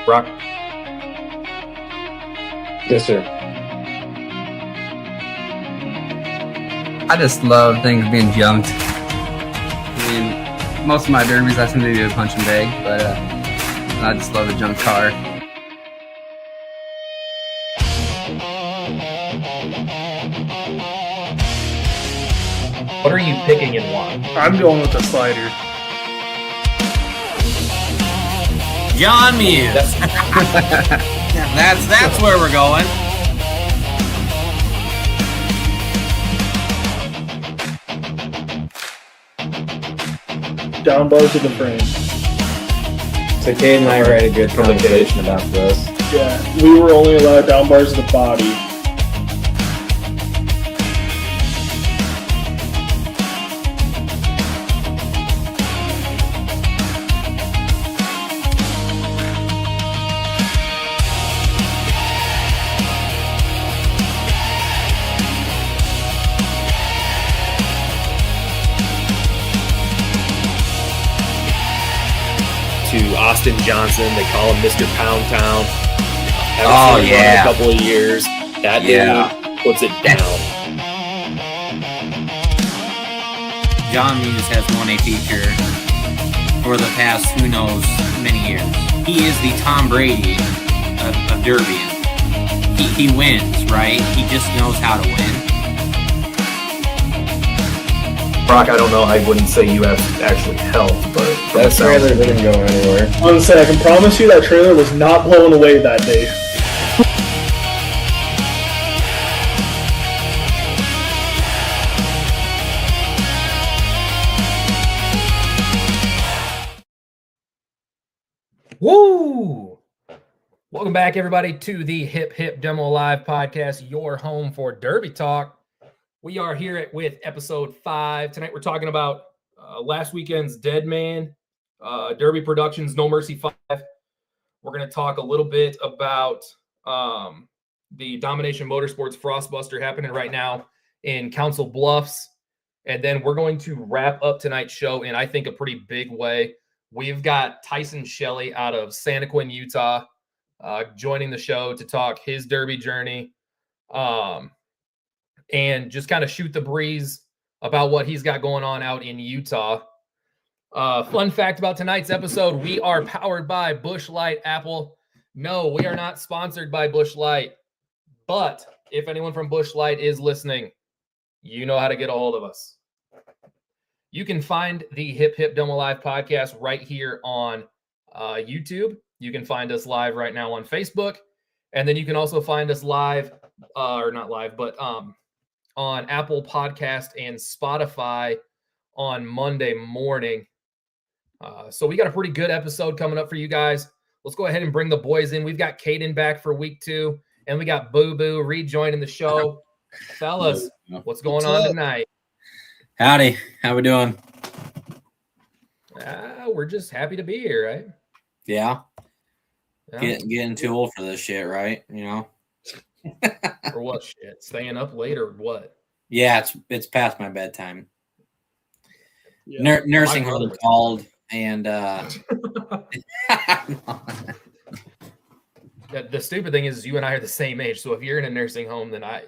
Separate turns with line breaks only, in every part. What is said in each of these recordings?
Brock?
Yes, sir.
I just love things being jumped. I mean, most of my derbies I seem to do a punch and bag, but I just love a junk car.
What are you picking and why?
I'm going with the slider.
John Muse. That's where we're going.
Down bars of the frame.
So Cade and I already had a good conversation about this.
Yeah, we were only allowed down bars of the body.
To Austin Johnson, they call him Mr. Pound Town.
Oh, yeah.
A couple of years. That dude puts it down.
John Muse has won a feature for the past who knows many years. He is the Tom Brady of derbying. He wins, right? He just knows how to win.
Brock, I don't know. I wouldn't say you have actually health, but
That trailer didn't go anywhere.
I was gonna say, I can promise you that trailer was not blown away that day.
Woo! Welcome back, everybody, to the HipHip Demo Live podcast, your home for Derby Talk. We are here with episode 5. Tonight we're talking about last weekend's Deadman, Derby Productions, No Mercy 5. We're going to talk a little bit about the Domination Motorsports Frostbuster happening right now in Council Bluffs. And then we're going to wrap up tonight's show in, I think, a pretty big way. We've got Tyson Shelly out of Santaquin, Utah, joining the show to talk his Derby journey. And just kind of shoot the breeze about what he's got going on out in Utah. Fun fact about tonight's episode, we are powered by Busch Light Apple. No, we are not sponsored by Busch Light. But if anyone from Busch Light is listening, you know how to get a hold of us. You can find the HipHip Demo Live podcast right here on YouTube. You can find us live right now on Facebook. And then you can also find us live, or not live, but on Apple Podcast and Spotify on Monday morning. So we got a pretty good episode coming up for you guys. Let's go ahead and bring the boys in. We've got Caden back for week 2, and we got Boo Boo rejoining the show. Fellas, what's going on tonight?
Howdy. How we doing?
We're just happy to be here, right?
Yeah. Getting too old for this shit, right? You know?
Or what shit? Staying up late or what?
Yeah, it's past my bedtime.
Yeah.
Nursing home called, and
The stupid thing is you and I are the same age. So if you're in a nursing home, then I'm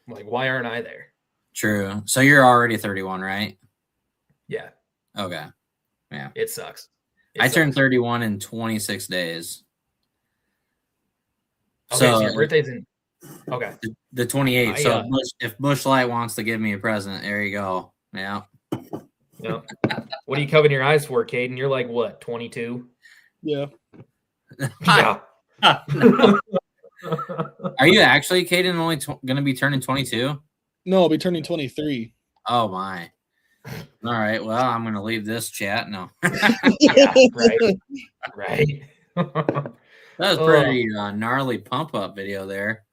like, why aren't I there?
True. So you're already 31, right?
Yeah.
Okay. Yeah.
It sucks.
I turned 31 in 26 days.
Okay,
so
your birthday's in. Okay.
The 28th. So if Busch Light wants to give me a present, there you go. Yeah.
Yeah. What are you covering your eyes for, Caden? You're like what, 22?
Yeah.
Yeah.
Are you actually, Caden, only going to be turning 22?
No, I'll be turning 23.
Oh, my. All right. Well, I'm going to leave this chat. No.
Yeah, right.
That was pretty gnarly pump-up video there.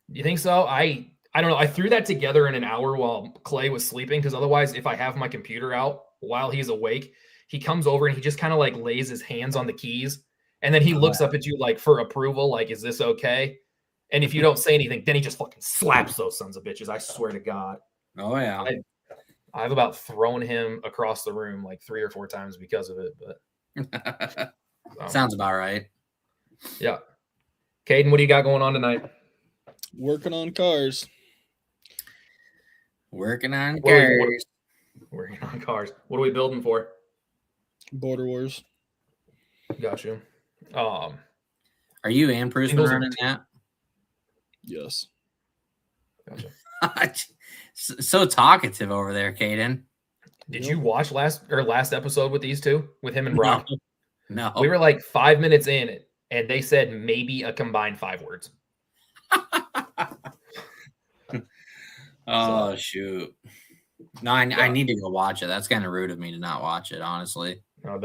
You think so? I don't know. I threw that together in an hour while Clay was sleeping, because otherwise, if I have my computer out while he's awake, he comes over and he just kind of like lays his hands on the keys, and then he looks up at you like for approval, like, is this okay? And if you don't say anything, then he just fucking slaps those sons of bitches. I swear to God.
Oh, yeah.
I've about thrown him across the room like 3 or 4 times because of it. But
Sounds about right.
Yeah. Caden, what do you got going on tonight?
Working on cars.
Working on
What are we-
cars.
Working on cars. What are we building for?
Border Wars.
Got you.
Are you and Prusman
Singles
running that?
Yes.
Gotcha.
So talkative over there, Caden.
Did you watch last episode with these two, with him and Brock?
No.
We were like 5 minutes in, and they said maybe a combined 5 words.
Oh, shoot. No, I need to go watch it. That's kind of rude of me to not watch it, honestly.
No,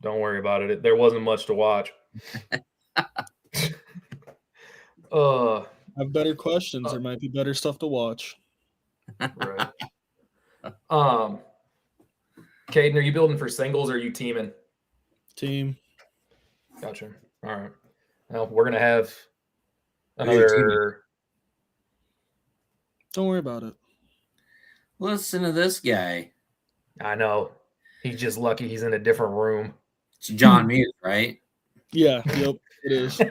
don't worry about it. There wasn't much to watch.
Have better questions. There might be better stuff to watch.
Right. Caden, are you building for singles or are you teaming?
Team.
Gotcha. All right. Well, we're gonna have
Who are you
another.
Don't worry about it.
Listen to this guy.
I know. He's just lucky he's in a different room.
It's John Muse, right?
Yeah. Yep. It is.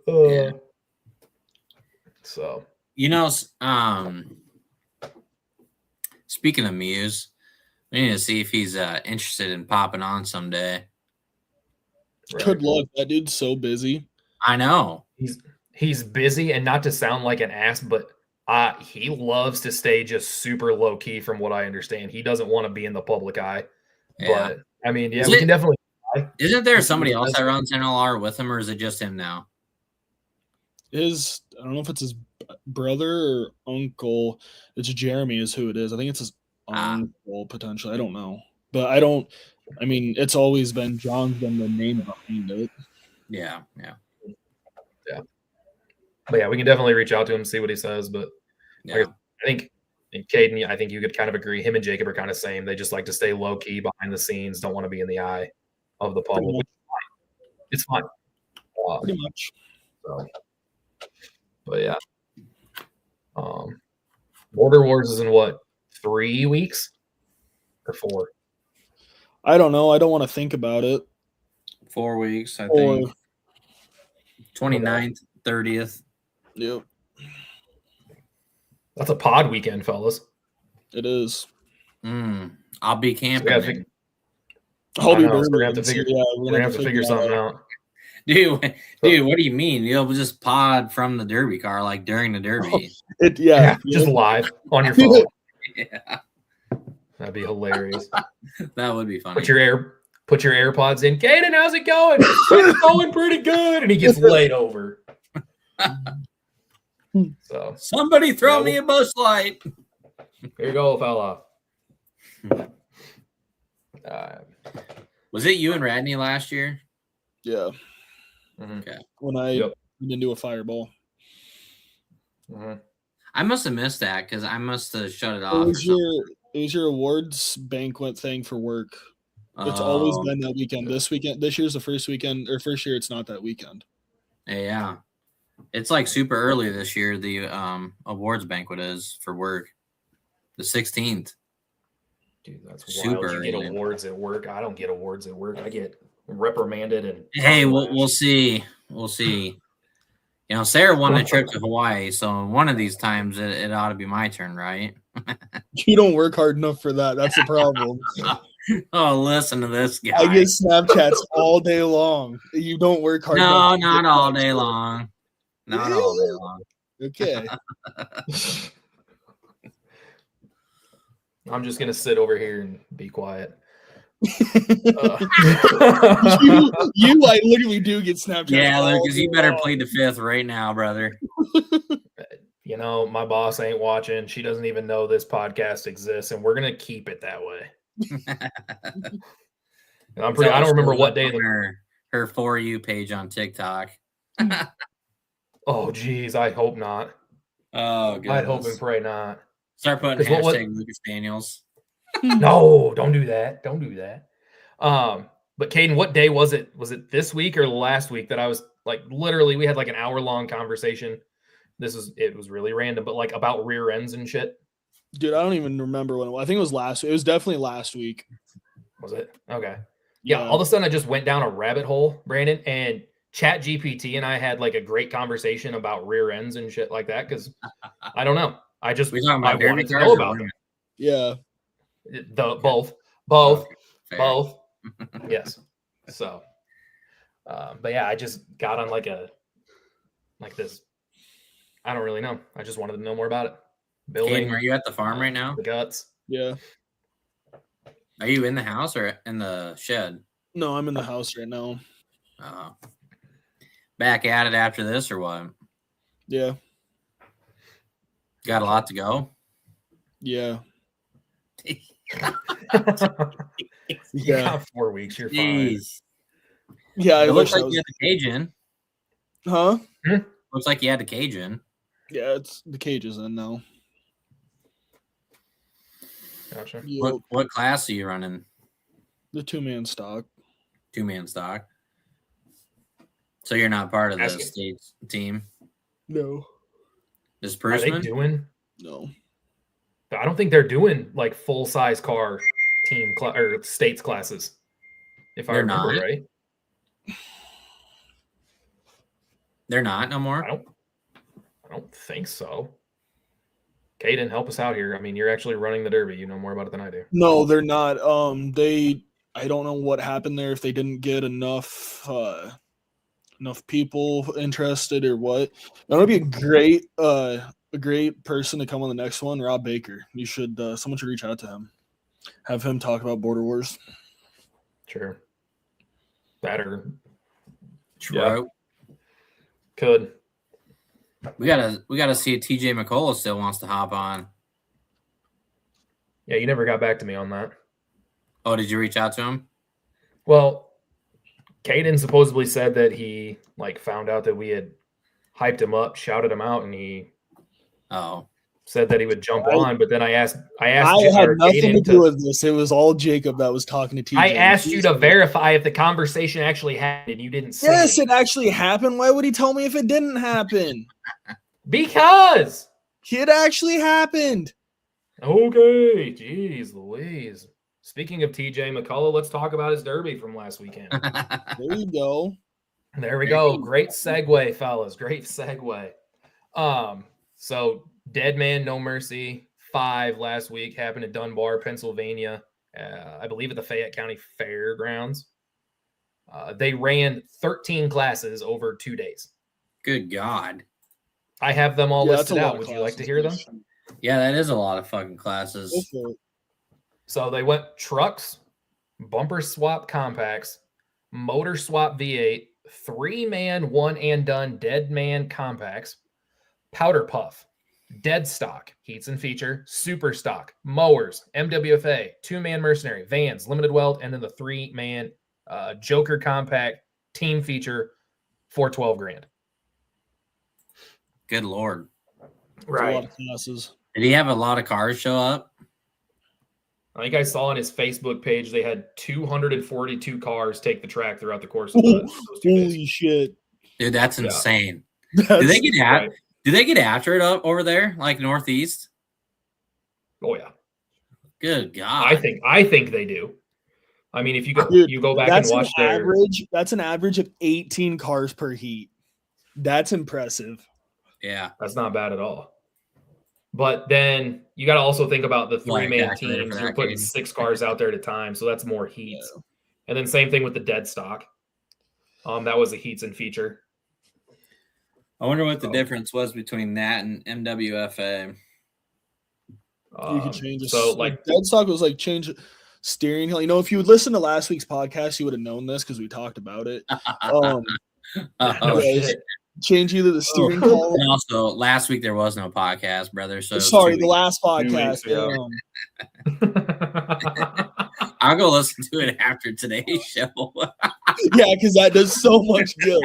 Yeah.
So
You know, speaking of Muse, we need to see if he's interested in popping on someday.
Good luck. That dude's so busy.
I know.
he's busy, and not to sound like an ass, but he loves to stay just super low key. From what I understand, he doesn't want to be in the public eye.
Yeah.
But I mean, yeah, we can definitely.
Isn't there somebody else that runs NLR with him, or is it just him now?
I don't know if it's his brother or uncle. It's Jeremy is who it is. I think it's his uncle potentially. I don't know. But I mean, it's always been John's been the name behind it.
Yeah.
But yeah, we can definitely reach out to him, see what he says. But
Yeah.
I think, and Caden, I think you could kind of agree. Him and Jacob are kind of same. They just like to stay low key behind the scenes. Don't want to be in the eye of the public. Which is fine. It's fine.
Pretty much.
So, but yeah, Border Wars is in what, 3 weeks or 4?
I don't know. I don't want to think about it.
4 weeks, I
Or
think. 29th, 30th.
yep,
That's a pod weekend, fellas.
it is.
I'll be
So
camping.
we
then.
I'll be
so we're
busy.
gonna have to figure.
Yeah,
We're gonna have to figure something out.
Dude, what do you mean? You'll just pod from the Derby car, like during the Derby.
Yeah.
Just live on your phone.
Yeah,
That'd be hilarious.
that would be funny.
Put your AirPods in. Caden, how's it going? It's going pretty good. And he gets laid over. So
Somebody throw me a bush light.
here you go, fella.
Was it you and Radney last year?
Yeah.
Okay.
When I
Yep.
went into a fireball.
I must have missed that because I must have shut it
It
off. or
was
something.
your awards banquet thing for work. It's always
Oh,
been that weekend. This year's the first weekend, or first year it's not that weekend.
yeah. It's like super early this year. The awards banquet is for work. The 16th.
Dude, that's
Super
wild. You get
early.
awards at work. I don't get awards at work. I get reprimanded and
Hey, we'll see. We'll see. You know, Sarah won a trip to Hawaii, so one of these times it ought to be my turn, right?
You don't work hard enough for that. That's the problem.
Oh, listen to this guy.
I get Snapchats all day long. You don't work hard
No,
enough.
not all day long. Not all day long.
Okay.
I'm just gonna sit over here and be quiet.
I literally do get Snapchats.
Yeah,
all
Lucas, you
day
better
long.
plead the fifth right now, brother.
You know, my boss ain't watching. She doesn't even know this podcast exists, and we're gonna keep it that way. And I don't remember what day.
Her For You page on TikTok.
Oh, geez, I hope not.
Oh,
I'd hope and
goodness.
pray not.
Start putting
'Cause what-
hashtag Lucas Daniels.
No, don't do that. Don't do that. But Caden, what day was it? Was it this week or last week that I was like, literally, we had like an hour-long conversation. It was really random, but like about rear ends and shit.
Dude, I don't even remember when. I think it was last. It was definitely last week.
Was it? Okay. Yeah, all of a sudden I just went down a rabbit hole, Brandon, and Chat GPT and I had like a great conversation about rear ends and shit like that because I don't know. I just
We talking about
I wanted to know about them.
Yeah.
Both.
Okay, fair.
Both. Yes. So, but yeah, I just got on like this. I don't really know. I just wanted to know more about it. Building.
Caden, are you at the farm right now?
The guts.
Yeah.
Are you in the house or in the shed?
No, I'm in the house right now.
Back at it after this or what?
Yeah.
Got a lot to go?
Yeah.
You
Yeah.
got 4 weeks. You're fine.
Jeez.
Yeah, I
It looks
wish
like
I
you
was.
had the cage in.
Huh?
Looks like you had the cage in.
Yeah, it's the cage is in now.
Gotcha.
Yep.
What class are you running?
The 2-man stock.
2-man stock. So you're not part of the
Asking.
state's team?
No.
Is
Are they
Perseman?
doing?
No.
I don't think they're doing like full size car team or states classes. If I
They're
remember
not?
right.
They're not no more?
I don't think so. Caden, help us out here. I mean, you're actually running the Derby. You know more about it than I do.
No, they're not. I don't know what happened there, if they didn't get enough people interested or what. That would be a great person to come on the next one, Rob Baker. You should someone should reach out to him. Have him talk about Border Wars.
Sure. Better.
True.
Could.
We gotta see if TJ McCullough still wants to hop on.
Yeah, you never got back to me on that.
Oh, did you reach out to him?
Well, Caden supposedly said that he like found out that we had hyped him up, shouted him out, and he said that he would jump on. But then I asked
I had nothing
Caden
to do with this. It was all Jacob that was talking to TJ.
I asked you to verify if the conversation actually happened, and you didn't say
Yes,
anything.
it actually happened. Why would he tell me if it didn't happen?
Because
It actually happened.
okay, jeez Louise. Speaking of TJ McCullough, let's talk about his Derby from last weekend.
There you go.
There we go. Great segue, fellas. Great segue. So Deadman, No Mercy, 5 last week happened at Dunbar, Pennsylvania. I believe at the Fayette County Fairgrounds. They ran 13 classes over 2 days.
Good God.
I have them all
Yeah, that's a
listed
lot
out.
of
Would you like to
classes.
hear them?
Yeah, that is a lot of fucking
Go
classes.
for it.
So they went trucks, bumper swap compacts, motor swap V8, 3-man, 1-and-done Deadman compacts, powder puff, dead stock, heats and feature, super stock, mowers, MWFA, 2-man mercenary, vans, limited weld, and then the 3-man Joker compact team feature for $12,000.
Good Lord.
It's a lot of classes.
Did he have a lot of cars show up?
I think I saw on his Facebook page they had 242 cars take the track throughout the course of those 2 days.
Holy shit.
Dude, that's
Yeah.
insane.
That's,
Do they get
Right.
Do they get after it up over there, like northeast?
Oh yeah,
Good God.
I think they do. I mean, if you go
Dude,
you go back and
that's
watch
an
their
average. That's an average of 18 cars per heat. That's impressive.
Yeah.
that's not bad at all. But then you got to also think about the 3-man
calculator
teams.
for
You're
that,
putting
Caden.
6 cars out there at a time, so that's more heats. And then same thing with the dead stock. That was a heats and feature.
I wonder what the difference was between that and MWFA.
You could change it.
So like
dead stock was like change steering wheel. You know, if you would listen to last week's podcast, you would have known this because we talked about it.
Oh,
no
yeah,
shit.
Change either the steering column.
and also, last week there was no podcast, brother. So it was
Sorry,
2
the
weeks.
last podcast.
weeks ago.
I'll go listen to it after today's show.
Yeah, because that does so much good.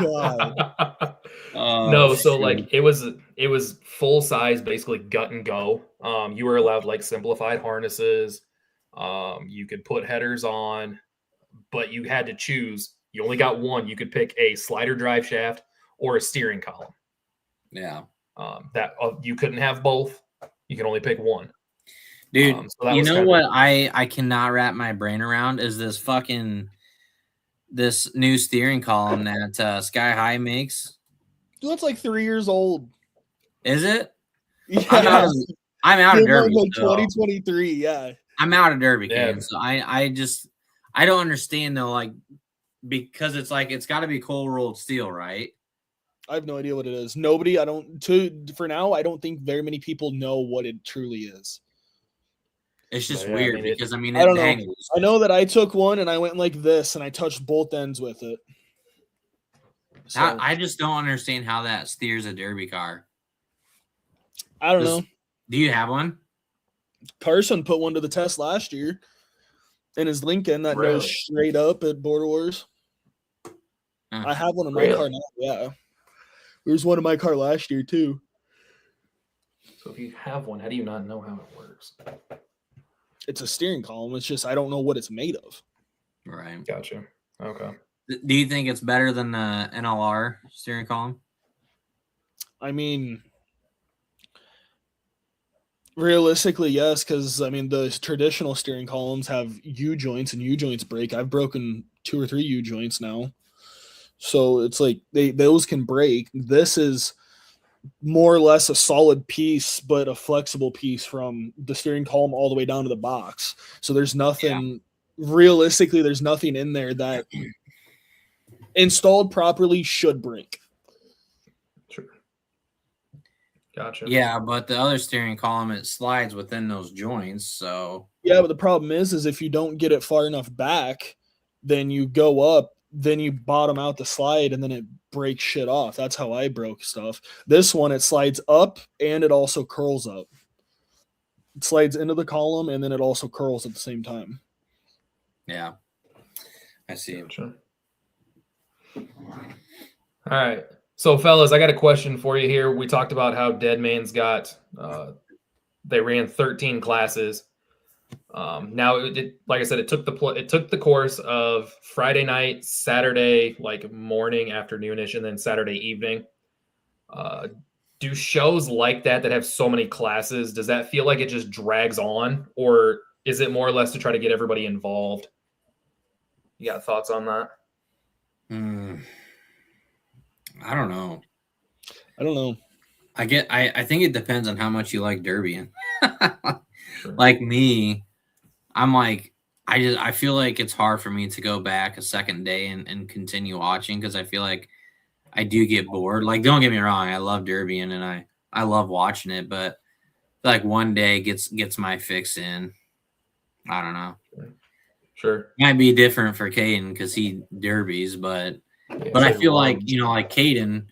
God.
No, so
shoot.
like it was full size, basically gut and go. You were allowed like simplified harnesses. You could put headers on, but you had to choose. You only got one. You could pick a slider drive shaft or a steering column.
Yeah.
That you couldn't have both. You can only pick one.
Dude,
So that
you
was
know
kind of-
what I cannot wrap my brain around is this new steering column that Sky High makes.
Dude, that's like 3 years old.
Is it?
Yeah.
I'm out of Derby.
Like
So
2023, yeah.
I'm out of Derby,
Yeah.
Kane, so I don't understand though, like, because it's like it's got to be cold rolled steel, right?
I have no idea what it is. For now, I don't think very many people know what it truly is.
It's just
Yeah, I
weird
mean, it-
because I mean
I
it
don't know.
dangles.
I know that I took one and I went like this and I touched both ends with it. So,
I just don't understand how that steers a Derby car.
I don't know.
Do you have one?
Carson put one to the test last year in his Lincoln that
Really?
goes straight up at Border Wars. I have one in my
Really?
car now. Yeah. There's one in my car last year too.
So if you have one, how do you not know how it works?
It's a steering column. It's just I don't know what it's made of.
Right.
Gotcha. Okay.
Do you think it's better than the NLR steering column?
I mean, realistically, yes, because I mean the traditional steering columns have U joints and U joints break. I've broken 2 or 3 U joints now, so it's like those can break. This is more or less a solid piece, but a flexible piece from the steering column all the way down to the box. So there's nothing. Realistically, there's nothing in there that installed properly should break.
Sure. Gotcha.
Yeah, but the other steering column, it slides within those joints, so
Yeah, but the problem is if you don't get it far enough back, then you go up, then you bottom out the slide, and then it breaks shit off. That's how I broke stuff. This one, it slides up and it also curls up. It slides into the column and then it also curls at the same time.
yeah. I see.
Gotcha. All right. So, fellas, I got a question for you here. We talked about how Deadman's got, they ran 13 classes. Now, like I said, it took the course of Friday night, Saturday, like morning, afternoonish, and then Saturday evening. Do shows like that have so many classes, does that feel like it just drags on, or is it more or less to try to get everybody involved? You got thoughts on that?
I don't know.
I
I think it depends on how much you like derbying.
Sure.
Like me, I'm like, I feel like it's hard for me to go back a second day and continue watching because I feel like I do get bored. Like, don't get me wrong, I love derbying and I love watching it, but like one day gets my fix in. I don't know.
Sure.
Might be different for Caden because he derbies, but
Yeah,
I
so
feel
long.
like, you know, like Caden,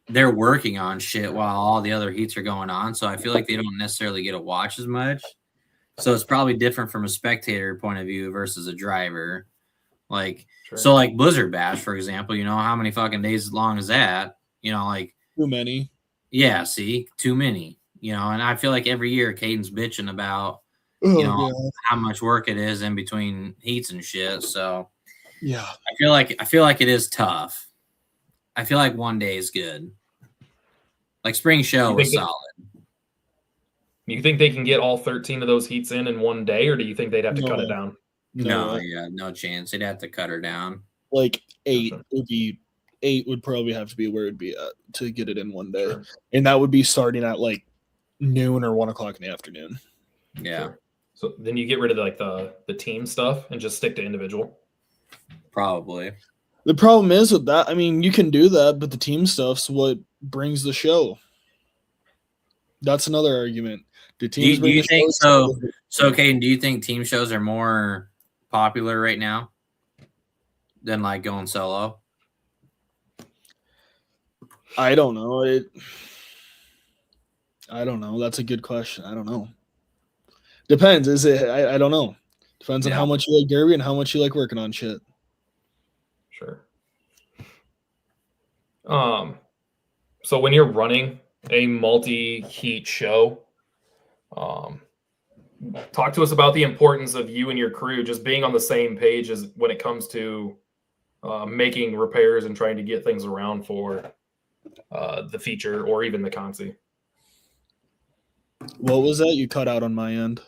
they're working on shit while all the other heats are going on. So I feel like they don't necessarily get to watch as much. So it's probably different from a spectator point of view versus a driver. Like,
Sure.
so like Blizzard Bash, for example, you know, how many fucking days long is that? You know, like,
too many.
yeah, see, too many, you know, and I feel like every year Caden's bitching about,
Oh,
you know, how much work it is in between heats and shit. So
yeah.
I feel like it is tough. I feel like one day is good. Like spring show was solid.
You think they can get all 13 of those heats in one day, or do you think they'd have to cut it down?
No, yeah, no chance. They'd have to cut her down.
Like 8
Gotcha.
would be 8 would probably have to be where it'd be at to get it in one day.
Sure.
And that would be starting at like noon or 1 o'clock in the afternoon.
Yeah,
Sure. So then you get rid of like the team stuff and just stick to individual.
probably.
The problem is with that, I mean, you can do that, but the team stuff's what brings the show. That's another argument. Do
Do you,
teams bring the
think
show?
so? So, Caden, do you think team shows are more popular right now than like going solo?
I don't know. I don't know. That's a good question. I don't know. Depends. Is it? I don't know. Depends on
Yeah.
how much you like derby and how much you like working on shit.
Sure. So when you're running a multi-heat show, talk to us about the importance of you and your crew just being on the same page as when it comes to making repairs and trying to get things around for the feature or even the consi.
What was that? You cut out on my end.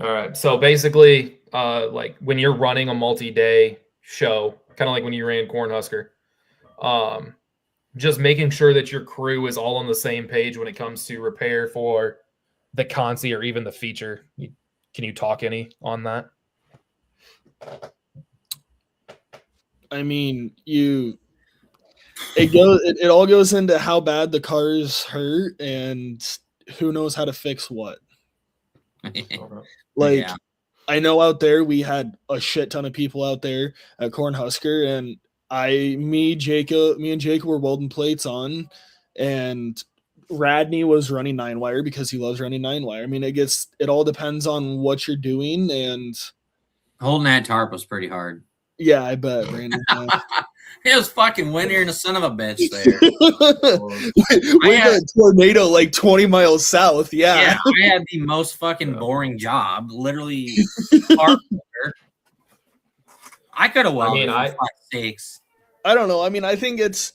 All right. So basically, like when you're running a multi-day show, kind of like when you ran Cornhusker, just making sure that your crew is all on the same page when it comes to repair for the consi or even the feature. Can you talk any on that?
I mean, it all goes into how bad the car's hurt and who knows how to fix what. Like,
Yeah.
I know out there we had a shit ton of people out there at Cornhusker, and me and Jacob were welding plates on, and Radney was running 9-wire because he loves running 9-wire. I mean, it all depends on what you're doing, and
Holding that tarp was pretty hard.
yeah, I bet, Brandon.
It was fucking windy and a son of a bitch there.
We had a tornado like 20 miles south. Yeah.
I had the most fucking boring job. Literally, I could have welded. I
don't know. I mean, I think it's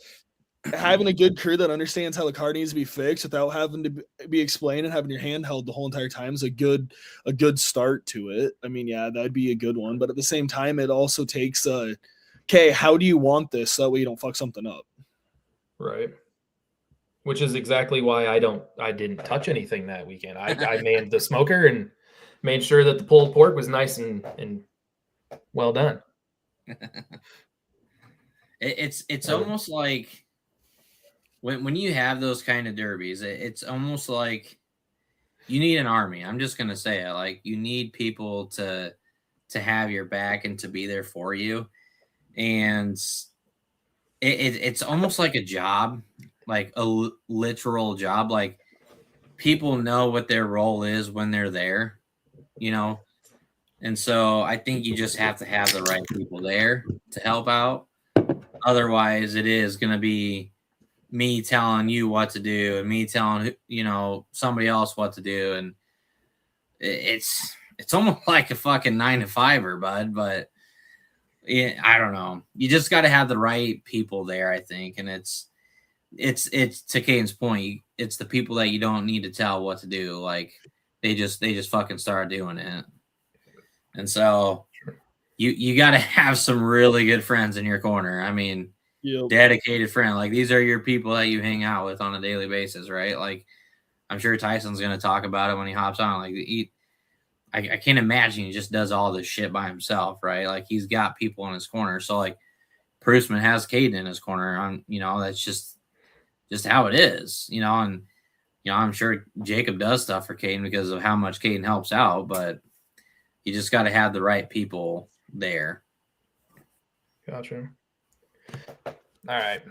having a good crew that understands how the car needs to be fixed without having to be explained and having your hand held the whole entire time is a good start to it. I mean, yeah, that'd be a good one. But at the same time, it also takes okay, how do you want this? So that way you don't fuck something up.
Right. Which is exactly why I didn't touch anything that weekend. I manned the smoker and made sure that the pulled pork was nice and well done.
It's almost like when you have those kind of derbies, it's almost like you need an army. I'm just gonna say it. Like, you need people to have your back and to be there for you. And it's almost like a job, like a literal job. Like, people know what their role is when they're there, you know? And so I think you just have to have the right people there to help out. Otherwise, it is going to be me telling you what to do and me telling, somebody else what to do. And it's almost like a fucking 9-to-5er, bud. But yeah, I don't know. You just got to have the right people there, I think. And it's to Caden's point. It's the people that you don't need to tell what to do. Like, they just fucking start doing it. And so you got to have some really good friends in your corner. I mean, dedicated friend. Like, these are your people that you hang out with on a daily basis, right? Like, I'm sure Tyson's going to talk about it when he hops on. Like, I can't imagine he just does all this shit by himself, right? Like, he's got people in his corner. So, like, Prusman has Caden in his corner. That's just how it is, and, I'm sure Jacob does stuff for Caden because of how much Caden helps out, but you just got to have the right people there.
Gotcha. All right.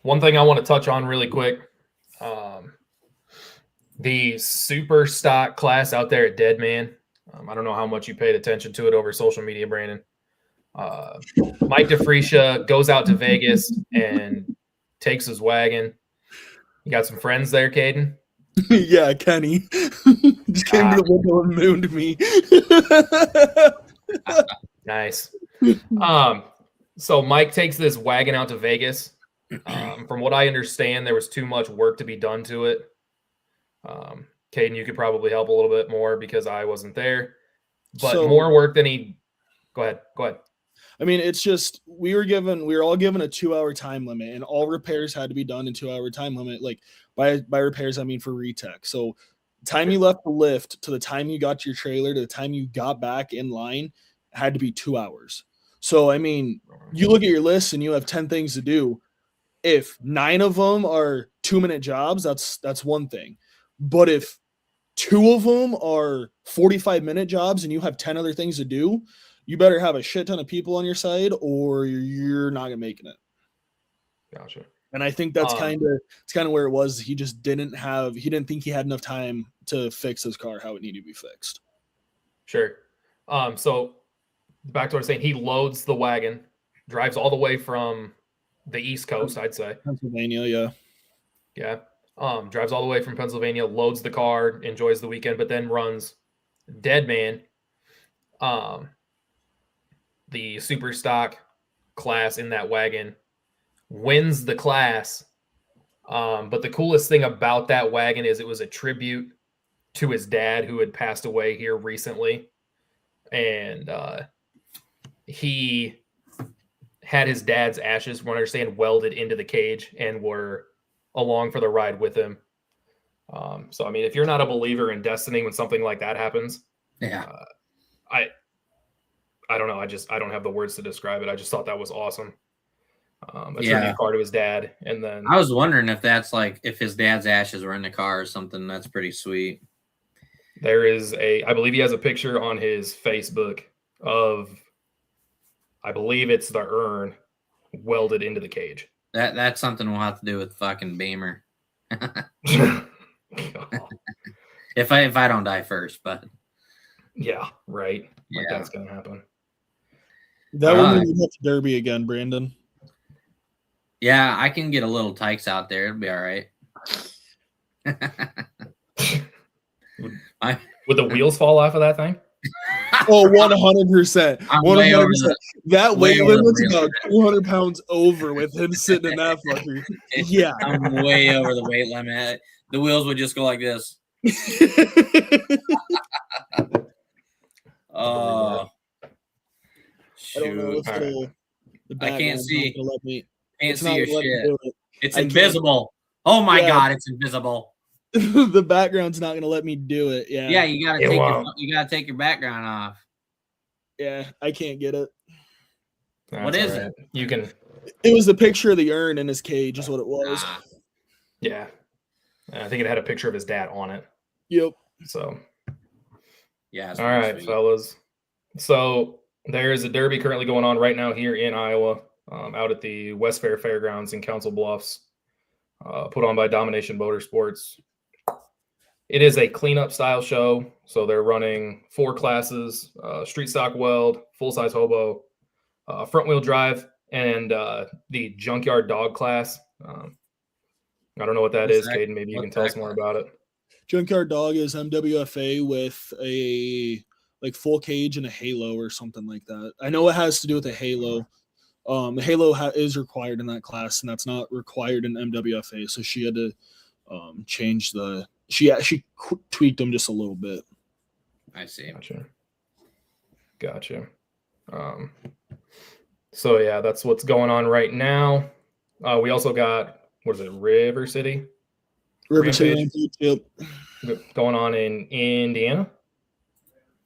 One thing I want to touch on really quick. The super stock class out there at Deadman. I don't know how much you paid attention to it over social media, Brandon. Mike DeFreesia goes out to Vegas and takes his wagon. You got some friends there, Caden?
Yeah, Kenny. Just came to the window and mooned me.
Nice. So Mike takes this wagon out to Vegas. From what I understand, there was too much work to be done to it. Caden, you could probably help a little bit more because I wasn't there. But more work than he. Go ahead.
I mean, it's just we were all given a 2-hour time limit, and all repairs had to be done in 2-hour time limit. Like, by repairs, I mean for retech. So, time you left the lift to the time you got to your trailer to the time you got back in line had to be 2 hours. So, I mean, you look at your list and you have 10 things to do. If 9 of them are 2-minute jobs, that's one thing. But if 2 of them are 45-minute jobs and you have 10 other things to do, you better have a shit ton of people on your side or you're not gonna make it.
Gotcha.
And I think that's kind of where it was. He didn't think he had enough time to fix his car how it needed to be fixed.
Sure. So back to what I was saying, he loads the wagon, drives all the way from the East Coast, I'd say.
Pennsylvania, yeah.
Yeah. Drives all the way from Pennsylvania, loads the car, enjoys the weekend, but then runs Deadman, the super stock class in that wagon, wins the class, But the coolest thing about that wagon is it was a tribute to his dad who had passed away here recently. And he had his dad's ashes, from what I understand, welded into the cage and were along for the ride with him. So, I mean, if you're not a believer in destiny when something like that happens, I don't know. I don't have the words to describe it. I just thought that was awesome. A tribute car to his dad. And then
I was wondering if that's like if his dad's ashes were in the car or something. That's pretty sweet.
there is I believe he has a picture on his Facebook of, I believe it's the urn welded into the cage.
That's something we'll have to do with fucking Beamer. If I don't die first, but
Yeah, right. Like
Yeah.
that's gonna happen.
That one we have to Derby again, Brandon.
yeah, I can get a little Tykes out there. It'll be all right.
Would the wheels fall off of that thing?
Oh, 100%.
I'm way over
100%.
the-
That
way
weight
over the
limit's
rail.
about 200 pounds over with him sitting in that fucker. Yeah.
I'm way over the weight limit. The wheels would just go like this. Oh,
I don't know
shoot.
if the
I can't
background's
see.
not gonna let me.
Can't
It's
see
not
your
gonna let me
shit.
do it.
It's
I can't.
invisible. Oh my
Yeah.
god, it's invisible.
The background's not gonna let me do it.
Yeah,
Yeah.
you gotta
It
take
won't.
you gotta take your background off.
Yeah. I can't get it.
What
That's
is
all right. You can,
It was the picture of the urn in his cage, is what it was.
Ah,
yeah. I think it had a picture of his dad on it.
Yep.
So,
yeah. it's
all
pretty
right,
sweet.
fellas. So there is a derby currently going on right now here in Iowa, out at the West Fair Fairgrounds in Council Bluffs, put on by Domination Motorsports. It is a cleanup style show, so they're running 4 classes: street stock weld, full size hobo, front wheel drive, and the junkyard dog class. I don't know what that
What's
is,
that-
Caden. Maybe you can
what's
tell
that
us more
class?
about it.
Junkyard Dog is MWFA with a like full cage and a halo or something like that. I know it has to do with a halo. The halo is required in that class, and that's not required in MWFA. So she had to change the. She tweaked them just a little bit.
I see.
Gotcha. So yeah, that's what's going on right now. We also got, what is it, River City
River City
Rampage.
Yep.
going on in Indiana.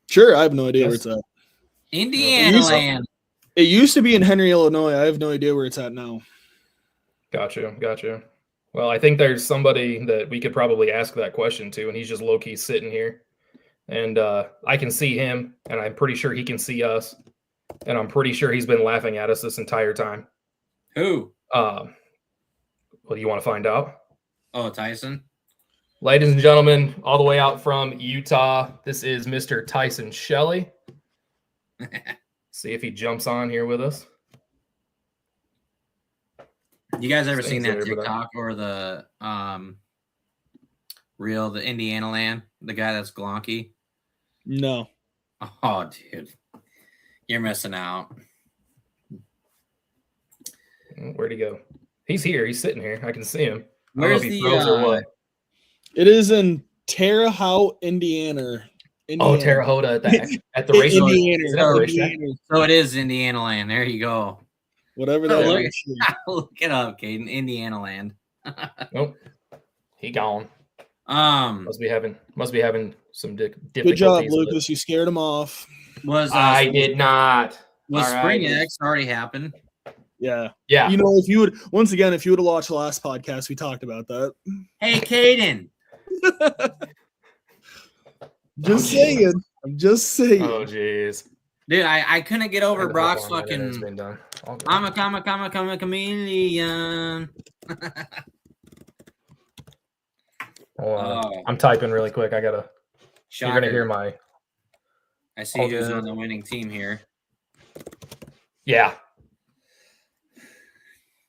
Sure, I have no idea where
Yes.
it's at.
Indiana land.
It used to be in Henry, Illinois. I have no idea where it's at now.
Gotcha. Well, I think there's somebody that we could probably ask that question to, and he's just low-key sitting here. And I can see him, and I'm pretty sure he can see us. And I'm pretty sure he's been laughing at us this entire time.
Who?
Well, you want to find out?
Oh, Tyson.
Ladies and gentlemen, all the way out from Utah, this is Mr. Tyson Shelly. See if he jumps on here with us.
You guys ever seen
Things
that
there, but
TikTok or the reel, the Indiana land? The guy that's glonky?
No.
Oh, dude. You're missing out.
Where'd he go? He's here. He's sitting here. I can see him. I don't know
Where's
if he
the
froze or what.
It is in Terre Haute, Indiana.
Oh, Terre Haute at the race.
Indiana.
Is it at the racetrack?
Indiana.
So it is Indiana land. There you go.
Whatever
Oh,
that
look.
is.
Look it up, Caden. Indiana land.
Nope. He gone.
Um,
Must be having some difficulties.
Good job,
with it.
Lucas. You scared him off.
was
I did not.
Was
All
Spring
right.
X already happened?
Yeah.
Yeah.
You know, if you would once again, if you would have watched the last podcast, we talked about that.
Hey, Caden.
Just saying. I'm just saying.
Oh, jeez.
Dude, I couldn't get over Brock's
It's
fucking
been done. All good.
I'm a chameleon.
Hold on.
Oh.
I'm typing really quick. You're
Shocker.
gonna hear my.
I see
all
who's
good.
on the winning team here.
Yeah.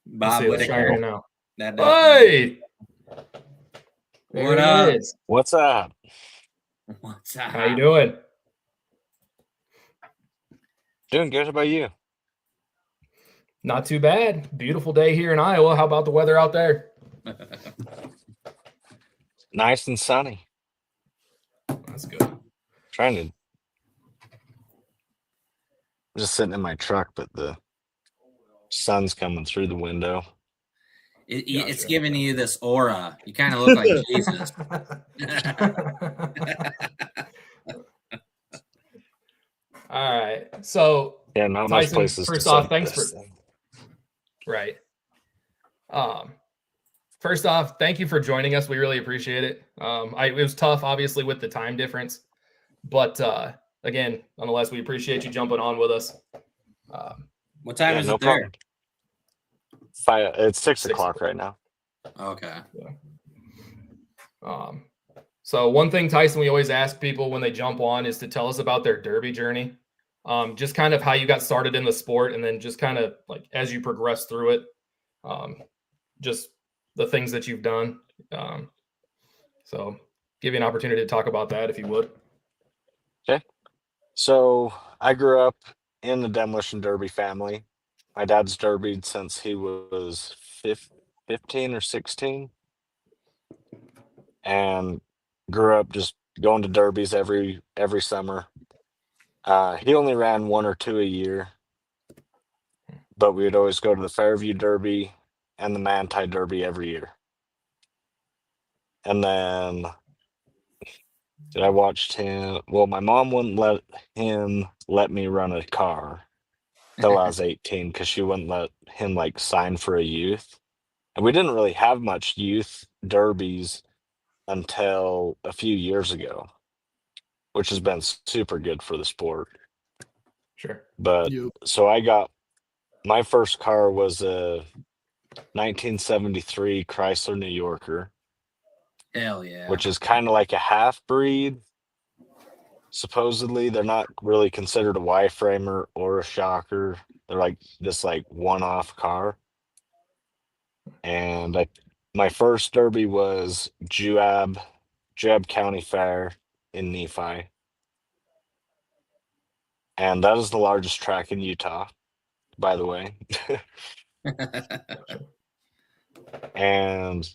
Bob
See what's
Whitaker.
shining now.
That
Hey. There
What
it
up?
is.
What's up?
What's up?
How you doing?
Doing good. How about you?
Not too bad. Beautiful day here in Iowa. How about the weather out there?
Nice and sunny.
That's good.
Trying to. I'm just sitting in my truck, but the sun's coming through the window.
It's giving you this aura. You kind of look like Jesus.
All right. So
Yeah, not much
Tyson,
places
first
to
off,
set
thanks
this
for
thing.
right. First off, thank you for joining us. We really appreciate it. It was tough, obviously, with the time difference, but again, nonetheless, we appreciate you jumping on with us.
What time
Yeah,
is
no
it there?
problem. It's 6
6
o'clock right now.
Okay.
So one thing, Tyson, we always ask people when they jump on is to tell us about their derby journey. Just kind of how you got started in the sport, and then just kind of like as you progress through it, just the things that you've done. So give you an opportunity to talk about that if you would.
Okay. So I grew up in the Demolition Derby family. My dad's derbied since he was 15 or 16, and grew up just going to derbies every summer. He only ran 1 or 2 a year, but we would always go to the Fairview Derby and the Manti Derby every year. And then I watched him. Well, my mom wouldn't let him let me run a car till I was 18 because she wouldn't let him like sign for a youth. And we didn't really have much youth derbies until a few years ago, which has been super good for the sport.
Sure.
But so I got my first car was a 1973 Chrysler New Yorker,
Hell yeah.
which is kind of like a half breed. Supposedly, they're not really considered a Y-framer or a shocker. They're like this like one-off car. And my first derby was Juab County Fair in Nephi. And that is the largest track in Utah, by the way. And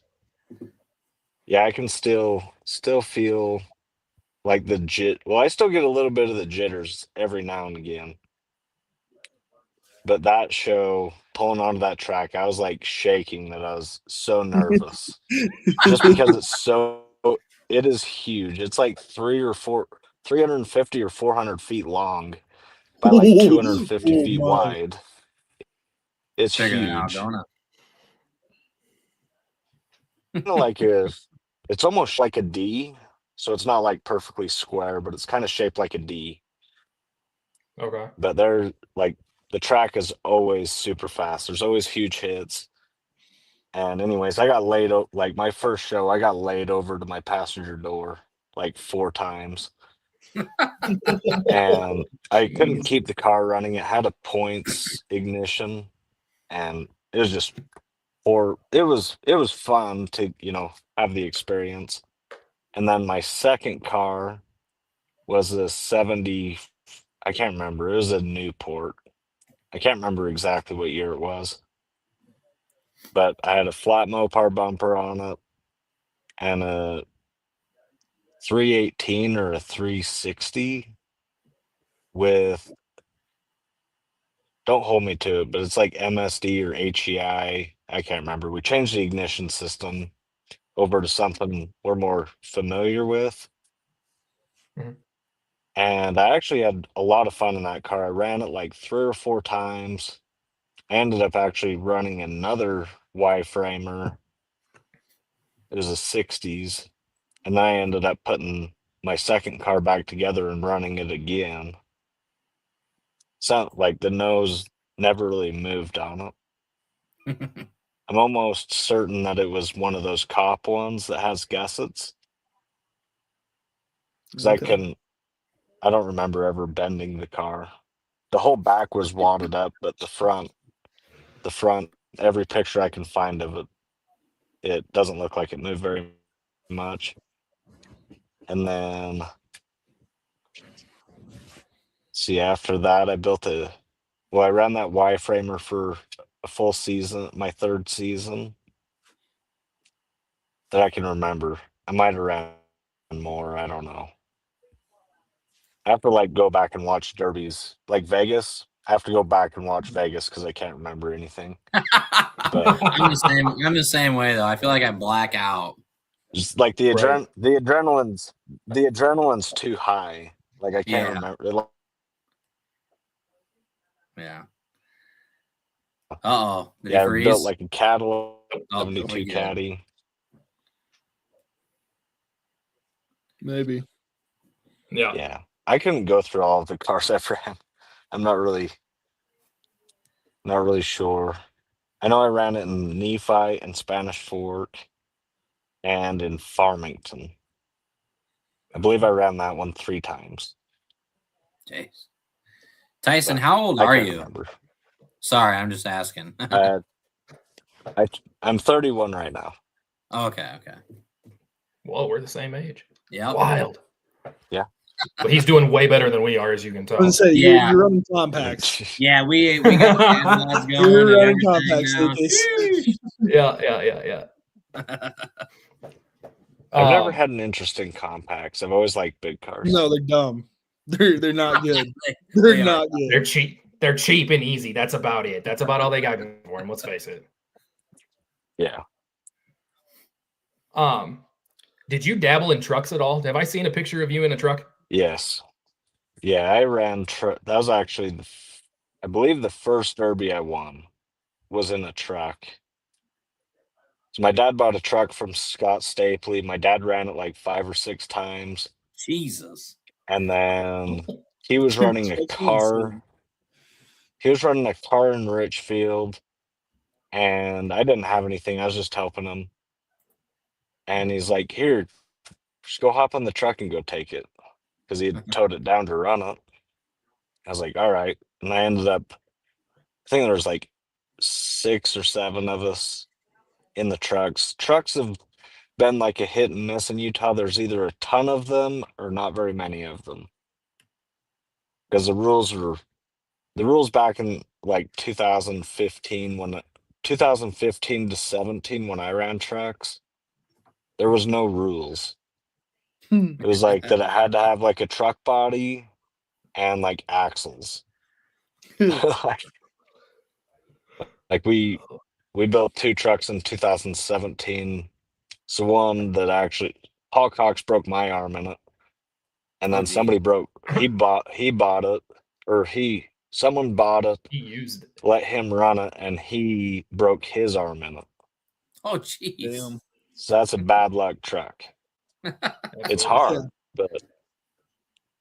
yeah, I can still feel like I still get a little bit of the jitters every now and again. But that show, pulling onto that track, I was like shaking that I was so nervous. Just because it is huge. It's like 350 or 400 feet long by like 250 feet wide. It's
Figuring it out,
huge.
don't it?
It's almost like a D. So it's not like perfectly square, but it's kind of shaped like a D.
Okay.
But they're like, the track is always super fast. There's always huge hits. And anyways, I got laid like my first show, I got laid over to my passenger door like 4 times. And I couldn't keep the car running. It had a points ignition, and it was just it was fun to, have the experience. And then my second car was a 70, I can't remember. It was a Newport. I can't remember exactly what year it was. But I had a flat Mopar bumper on it and a 318 or a 360 with, don't hold me to it, but it's like MSD or HEI. I can't remember. We changed the ignition system over to something we're more familiar with.
Mhm.
And I actually had a lot of fun in that car. I ran it like 3 or 4 times. I ended up actually running another Y-framer. It was a 60s. And then I ended up putting my second car back together and running it again. So like the nose never really moved on it. I'm almost certain that it was one of those cop ones that has gussets. Because I don't remember ever bending the car. The whole back was wadded up, but the front, every picture I can find of it, it doesn't look like it moved very much. And then, see, after that, I ran that Y-framer for a full season, my 3rd season. that I can remember. I might have ran more. I don't know. I have to like go back and watch derbies, like Vegas. I have to go back and watch Vegas because I can't remember anything. But
I'm the same way though. I feel like I black out.
just like the
Right.
the adrenaline's too high. Like I can't
Yeah.
remember.
Yeah. Uh-oh. Did
Yeah,
he
I
freeze?
built like a Cadillac
Oh,
72
we good.
Caddy.
Maybe.
Yeah.
Yeah, I couldn't go through all of the cars I've ran. I'm not really sure. I know I ran it in Nephi and Spanish Fork and in Farmington. I believe I ran that one 3 times.
Jeez. Tyson,
But
how old
I
are
can't
you?
remember.
Sorry, I'm just asking.
I'm 31 right now.
Okay.
Well, we're the same age.
Yeah.
Wild.
Yeah.
But he's doing way better than we are, as you can
I
tell.
was gonna say
Yeah.
you're running compacts.
Yeah, we got the mods going
You're
and
running
everything
compacts,
now.
Yeah.
I've never had an interest in compacts. I've always liked big cars.
No, they're dumb. They're not good.
They
They're
are.
not
They're
good.
cheap. They're cheap and easy. That's about it. That's about all they got going for them. Let's face it.
Yeah.
Did you dabble in trucks at all? Have I seen a picture of you in a truck?
Yes. Yeah, I ran. That was actually, I believe, the first derby I won was in a truck. So my dad bought a truck from Scott Stapley. My dad ran it like 5 or 6 times,
Jesus.
and then he was running a
That's
car.
insane.
He was running a car in Richfield, and I didn't have anything. I was just helping him. And he's like, "Here, just go hop on the truck and go take it," because he had towed it down to run it. I was like, "All right," and I ended up. I think there was like 6 or 7 of us in the trucks. Trucks have been like a hit and miss in Utah. There's either a ton of them or not very many of them, because the rules back in like 2015 to 17 when I ran trucks, there was no rules. It was like that it had to have like a truck body and like axles. like we built 2 trucks in 2017. So one that actually Paul Cox broke my arm in it, and then somebody bought it, or someone bought it,
He used it.
let him run it, and he broke his arm in it.
Oh, jeez.
Damn.
So that's a bad luck truck. It's hard, but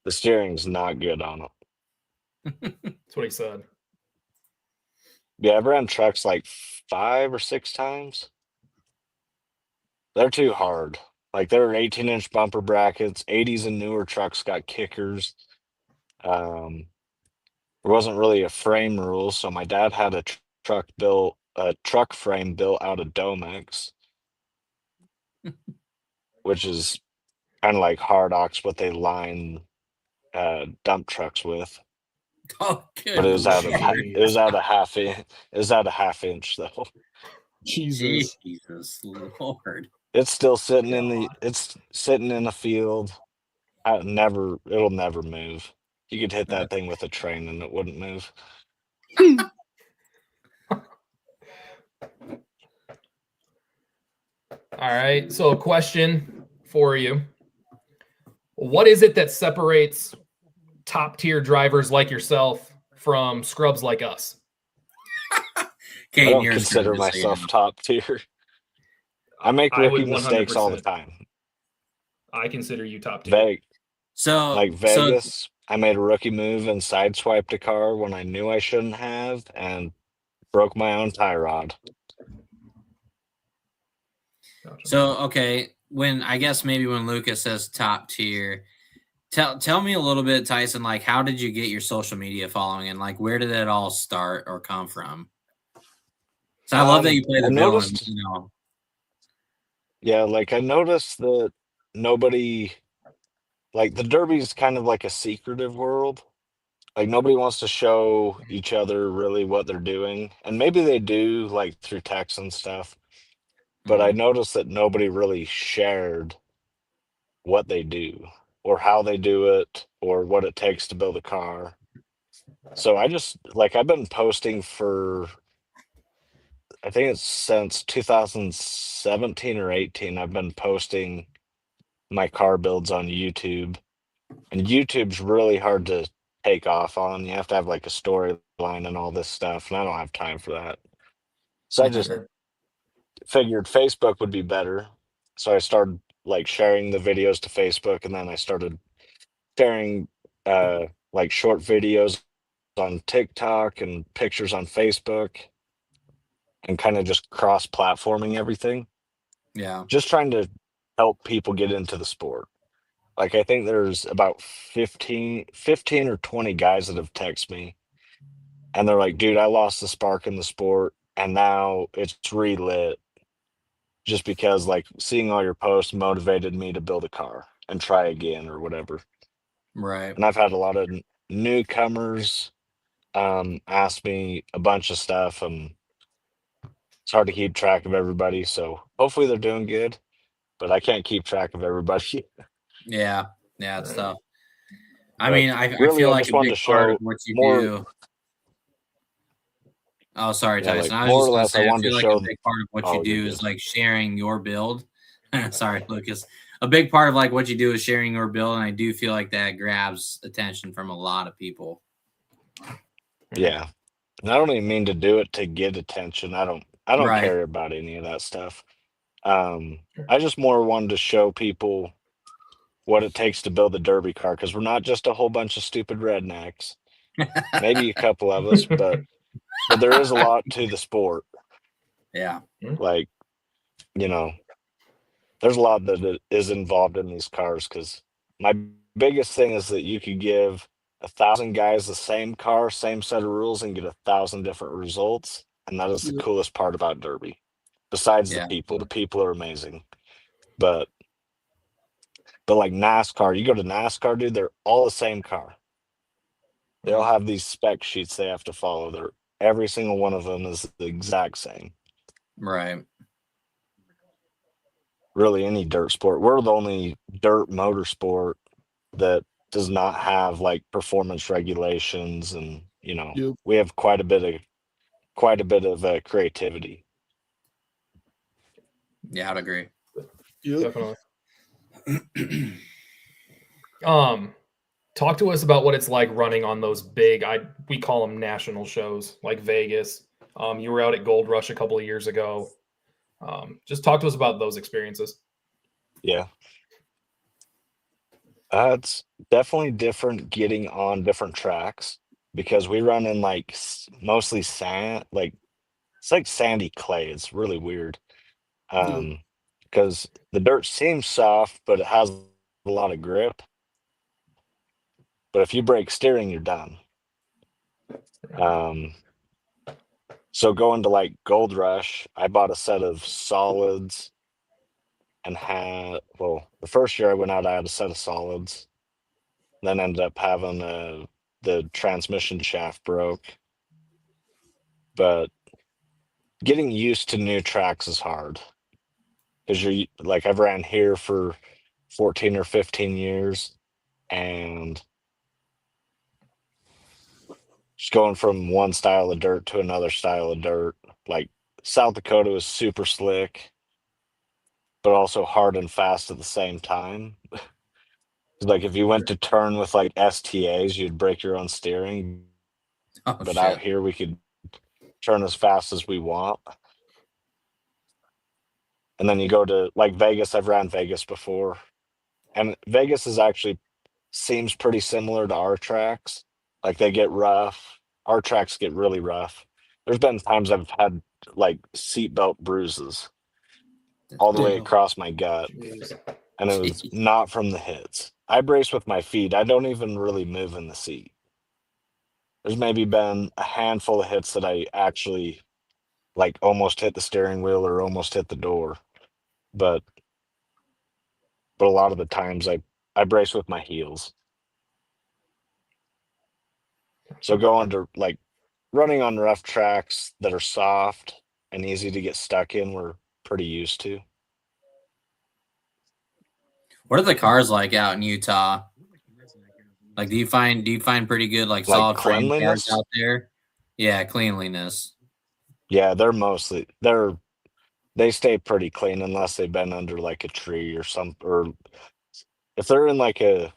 the steering's not good on it.
That's what he said.
Yeah, I've ran trucks like 5 or 6 times. They're too hard. Like they're 18-inch bumper brackets. 80s and newer trucks got kickers. There wasn't really a frame rule, so my dad had a truck frame built out of Domex, which is kind of like hard ox, what they line dump trucks with.
Oh, good.
But it was out of a half inch though.
Jesus.
Jesus Lord.
It's still sitting in a field. It'll never move. You could hit that thing with a train and it wouldn't move.
All right. So a question for you. What is it that separates top tier drivers like yourself from scrubs like us?
Okay,
I don't consider myself top tier. I make rookie mistakes all the time.
I consider you top tier.
Vegas, I made a rookie move and sideswiped a car when I knew I shouldn't have and broke my own tie rod.
So, okay, when Lucas says top tier, tell me a little bit, Tyson, like how did you get your social media following and like where did it all start or come from? So I love that you play the villain, you know.
Yeah, like I noticed that nobody, like the derby's kind of like a secretive world. Like nobody wants to show each other really what they're doing. And maybe they do like through text and stuff. but I noticed that nobody really shared what they do or how they do it or what it takes to build a car. So I just like I've been posting for I think it's since 2017 or 18 I've been posting my car builds on YouTube. And YouTube's really hard to take off on. You have to have like a storyline and all this stuff, and I don't have time for that. So I just figured Facebook would be better. So I started like sharing the videos to Facebook, and then I started sharing like short videos on TikTok and pictures on Facebook and kind of just cross-platforming everything.
Yeah.
Just trying to help people get into the sport. Like I think there's about 15 or 20 guys that have texted me and they're like, dude, I lost the spark in the sport and now it's relit just because like seeing all your posts motivated me to build a car and try again or whatever.
Right.
And I've had a lot of newcomers ask me a bunch of stuff and it's hard to keep track of everybody. So hopefully they're doing good, but I can't keep track of everybody.
Yeah. Yeah. It's tough. I
But
mean, I
really,
feel
I
like
just
a
wanted
big
to
part of
show
what you
more.
do. Oh, sorry,
Yeah,
Tyson.
like
I was
more
just
or
going to
less, I
say, I
wanted to
feel like a
show.
big part of what you
Oh, you're
do is
good.
like sharing your build. Sorry, Lucas. A big part of like what you do is sharing your build, and I do feel like that grabs attention from a lot of people.
Yeah, and I don't even mean to do it to get attention. I don't
Right.
care about any of that stuff. I just more wanted to show people what it takes to build a derby car because we're not just a whole bunch of stupid rednecks. Maybe a couple of us, but there is a lot to the sport.
Yeah.
Like, you know, there's a lot that is involved in these cars because my biggest thing is that you could give 1,000 guys the same car, same set of rules, and get 1,000 different results. And that is the coolest part about Derby. Besides
Yeah.
the people are amazing. But like NASCAR, you go to NASCAR, dude, they're all the same car. They all have these spec sheets they have to follow. Every single one of them is the exact same.
Right.
Really, any dirt sport. We're the only dirt motorsport that does not have like performance regulations, and
Yep.
we have quite a bit of creativity.
Yeah, I'd agree.
Yep.
Definitely. Talk to us about what it's like running on those big, we call them national shows like Vegas. You were out at Gold Rush a couple of years ago. Just talk to us about those experiences.
Yeah. It's definitely different getting on different tracks because we run in like mostly sand, like it's like sandy clay. It's really weird. Because the dirt seems soft, but it has a lot of grip. But if you break steering, you're done. So going to like Gold Rush, I bought a set of solids and the first year I went out, I had a set of solids. Then ended up having the transmission shaft broke. But getting used to new tracks is hard because you're like I've ran here for 14 or 15 years and just going from one style of dirt to another style of dirt. Like South Dakota was super slick, but also hard and fast at the same time. Like if you went to turn with like STAs, you'd break your own steering.
Oh,
But
shit.
out here we could turn as fast as we want. And then you go to like Vegas. I've ran Vegas before. And Vegas is actually seems pretty similar to our tracks. Like they get rough. Our tracks get really rough. There's been times I've had like seatbelt bruises all the way
Damn.
across my gut. And it was not from the hits. I brace with my feet. I don't even really move in the seat. There's maybe been a handful of hits that I actually like almost hit the steering wheel or almost hit the door. But a lot of the times I brace with my heels. So going to like running on rough tracks that are soft and easy to get stuck in were pretty used to.
What are the cars like out in Utah? Like, do you find pretty good like solid frame cars
cleanliness
out there? Yeah, cleanliness.
Yeah, they stay pretty clean unless they've been under like a tree or something, or if they're in like a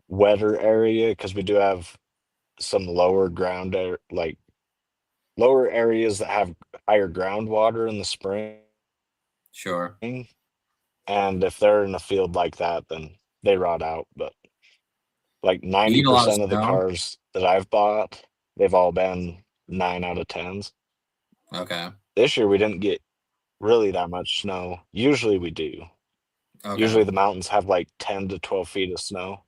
wetter area, because we do have some lower ground like lower areas that have higher groundwater in the spring.
Sure.
And if they're in a field like that, then they rot out. But like
You eat a lot of
90% of the
snow?
cars that I've bought, they've all been 9 out of 10s.
Okay.
This year we didn't get really that much snow. Usually we do.
Okay.
Usually the mountains have like 10 to 12 feet of snow.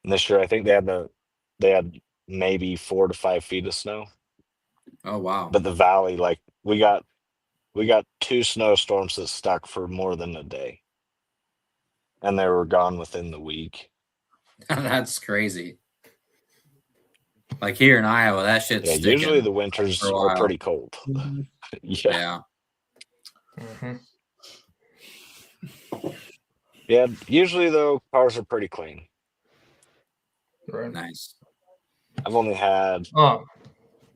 And this year I think they had maybe 4 to 5 feet of snow.
Oh wow.
But the valley, like we got 2 snowstorms that stuck for more than a day. And they were gone within the week.
That's crazy. Like here in Iowa, that shit's
Yeah,
sticking
usually the winters
for a
are
while.
pretty cold.
Yeah.
Yeah, usually though cars are pretty clean.
Right.
Nice.
I've only had
Oh,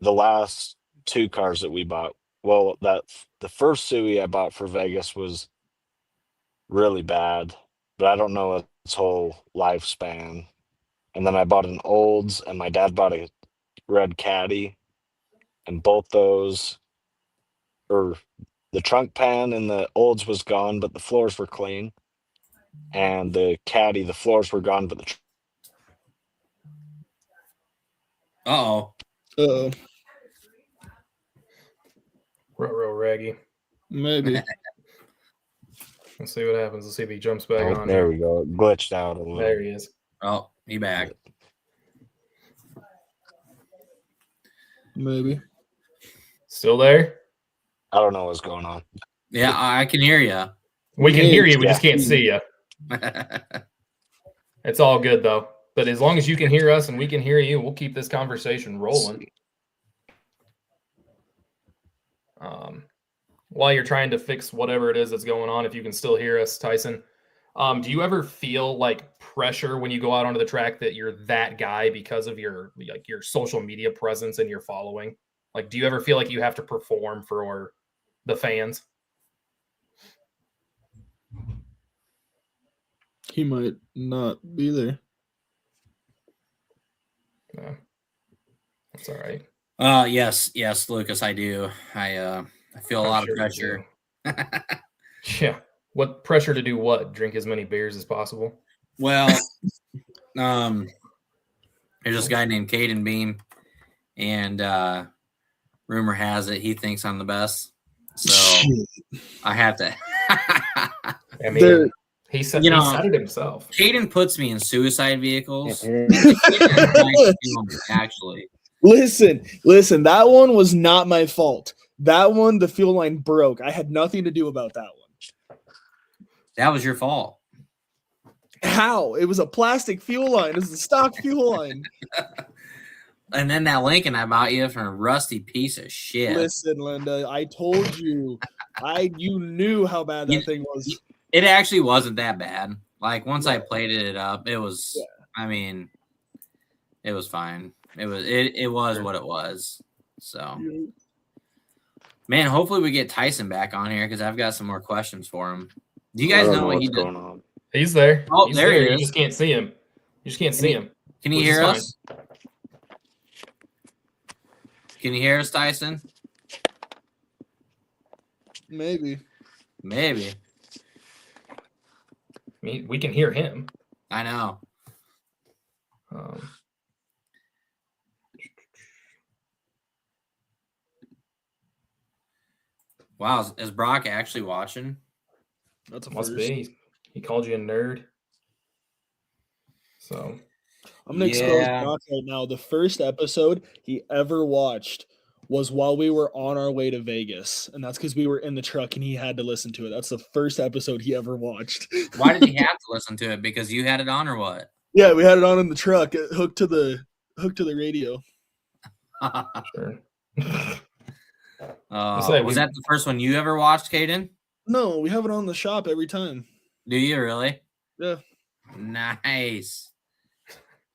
the last 2 cars that we bought. Well, the first Suey I bought for Vegas was really bad, but I don't know its whole lifespan. And then I bought an Olds, and my dad bought a red Caddy, and both those, or the trunk pan in the Olds was gone, but the floors were clean. And the Caddy, the floors were gone, but the
Uh-oh.
Uh-oh.
real raggy.
Maybe.
Let's see what happens. Let's see if he jumps back on.
there
Here.
we go. It glitched out a little.
There he is.
Oh, he back.
Maybe.
Still there?
I don't know what's going on.
Yeah, I can hear you.
We can hear you. We just
Yeah.
can't see you. It's all good though. But as long as you can hear us and we can hear you, we'll keep this conversation rolling. While you're trying to fix whatever it is that's going on, if you can still hear us, Tyson, do you ever feel like pressure when you go out onto the track that you're that guy because of your social media presence and your following? Like, do you ever feel like you have to perform for the fans?
He might not be there.
No, that's all right.
Yes, Lucas, I do. I feel a lot of
Sure you
pressure.
Yeah. What pressure to do what? Drink as many beers as possible?
Well, there's this guy named Caden Beam, and rumor has it he thinks I'm the best. So I have to.
I mean, he said it himself.
Caden puts me in suicide vehicles. Actually,
Listen, that one was not my fault. That one, the fuel line broke. I had nothing to do about that one.
that was your fault.
How? It was a plastic fuel line. It was a stock fuel line.
And then that Lincoln I bought you from a rusty piece of shit.
Listen, Linda, I told you. You knew how bad that thing was.
It actually wasn't that bad. Like once I plated it up, it was. I mean, it was fine. It was what it was. So, man, hopefully we get Tyson back on here because I've got some more questions for him. Do you guys know what he did?
going on.
He's there.
Oh,
He's
there he
You
is.
just can't see him. You just can't see him.
Can you
Which is
hear
fine.
us? Can you hear us, Tyson?
Maybe.
Maybe.
We can hear him.
I know. Wow, is Brock actually watching?
That's a
Must
first.
be. He called you a nerd. So
I'm gonna expose Brock right now. The first episode he ever watched was while we were on our way to Vegas, and that's because we were in the truck and he had to listen to it. That's the first episode he ever watched.
Why did he have to listen to it? Because you had it on, or what?
Yeah, we had it on in the truck, hooked to the radio.
sure. say,
Was that the first one you ever watched, Caden?
No, we have it on the shop every time.
Do you really?
Yeah.
Nice.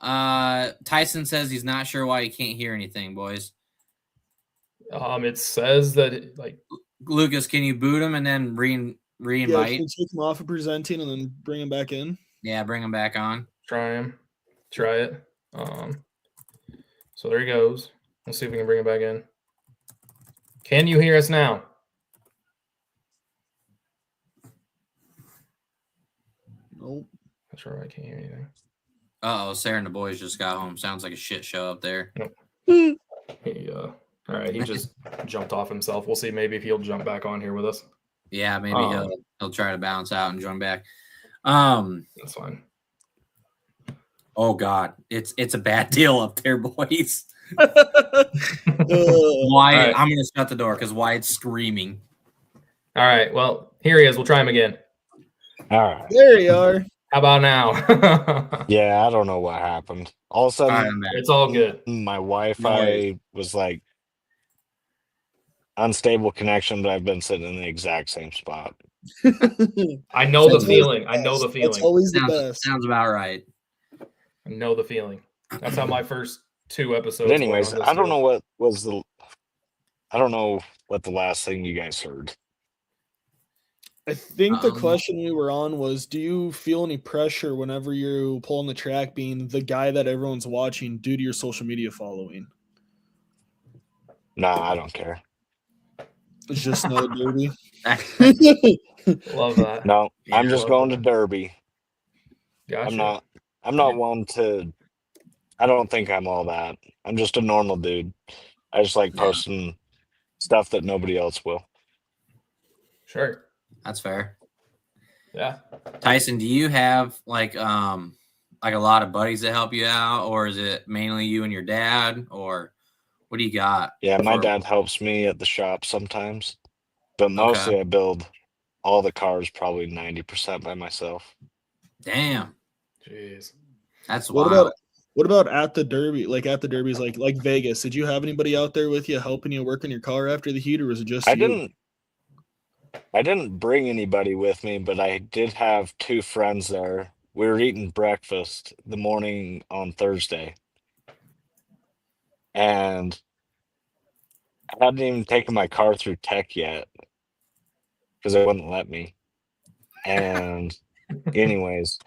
Tyson says he's not sure why he can't hear anything, boys.
It says that like
Lucas, can you boot him and then
Yeah, can
re-invite?
you take him off of presenting and then bring him back in?
Yeah, bring him back on.
try it. So there he goes. Let's see if we can bring him back in. Can you hear us now?
Nope.
That's right. I can't hear anything.
Uh-oh, Sarah and the boys just got home. Sounds like a shit show up there.
He all right, he just jumped off himself. We'll see maybe if he'll jump back on here with us.
Yeah, maybe he'll try to bounce out and join back.
That's fine.
Oh God, it's a bad deal up there, boys.
Uh,
Wyatt,
right.
I'm gonna shut the door because Wyatt's screaming.
All right. Well, here he is. We'll try him again.
All right.
there you are.
How about now?
Yeah, I don't know what happened. All of a
All right,
sudden,
I'm back.
It's all good.
my Wi-Fi was like unstable connection, but I've been sitting in the exact same spot.
I know the
That's always
feeling.
the
I know the
best. That's
feeling.
always the best.
Sounds about right.
I know the feeling. That's how my first 2 episodes.
But anyways,
were on this
I don't
deal.
know I don't know what the last thing you guys heard.
I think the question we were on was, do you feel any pressure whenever you pull on the track being the guy that everyone's watching due to your social media following?
Nah, I don't care.
It's just another derby.
Love that.
No,
Yeah,
I'm just
love
going
that.
to Derby.
Gotcha.
I'm not one to I don't think I'm all that. I'm just a normal dude. I just like posting stuff that nobody else will.
Sure.
That's fair.
Yeah.
Tyson, do you have like a lot of buddies that help you out, or is it mainly you and your dad, or what do you got?
Yeah, my
for-
dad helps me at the shop sometimes, but mostly I build all the cars probably 90% by myself.
Damn,
Jeez.
that's
What
wild.
about at the derby? Like at the derbies, like Vegas. Did you have anybody out there with you helping you work on your car after the heat, or was it just you?
I didn't bring anybody with me, but I did have 2 friends there. We were eating breakfast the morning on Thursday. And I hadn't even taken my car through tech yet because they wouldn't let me. And anyways,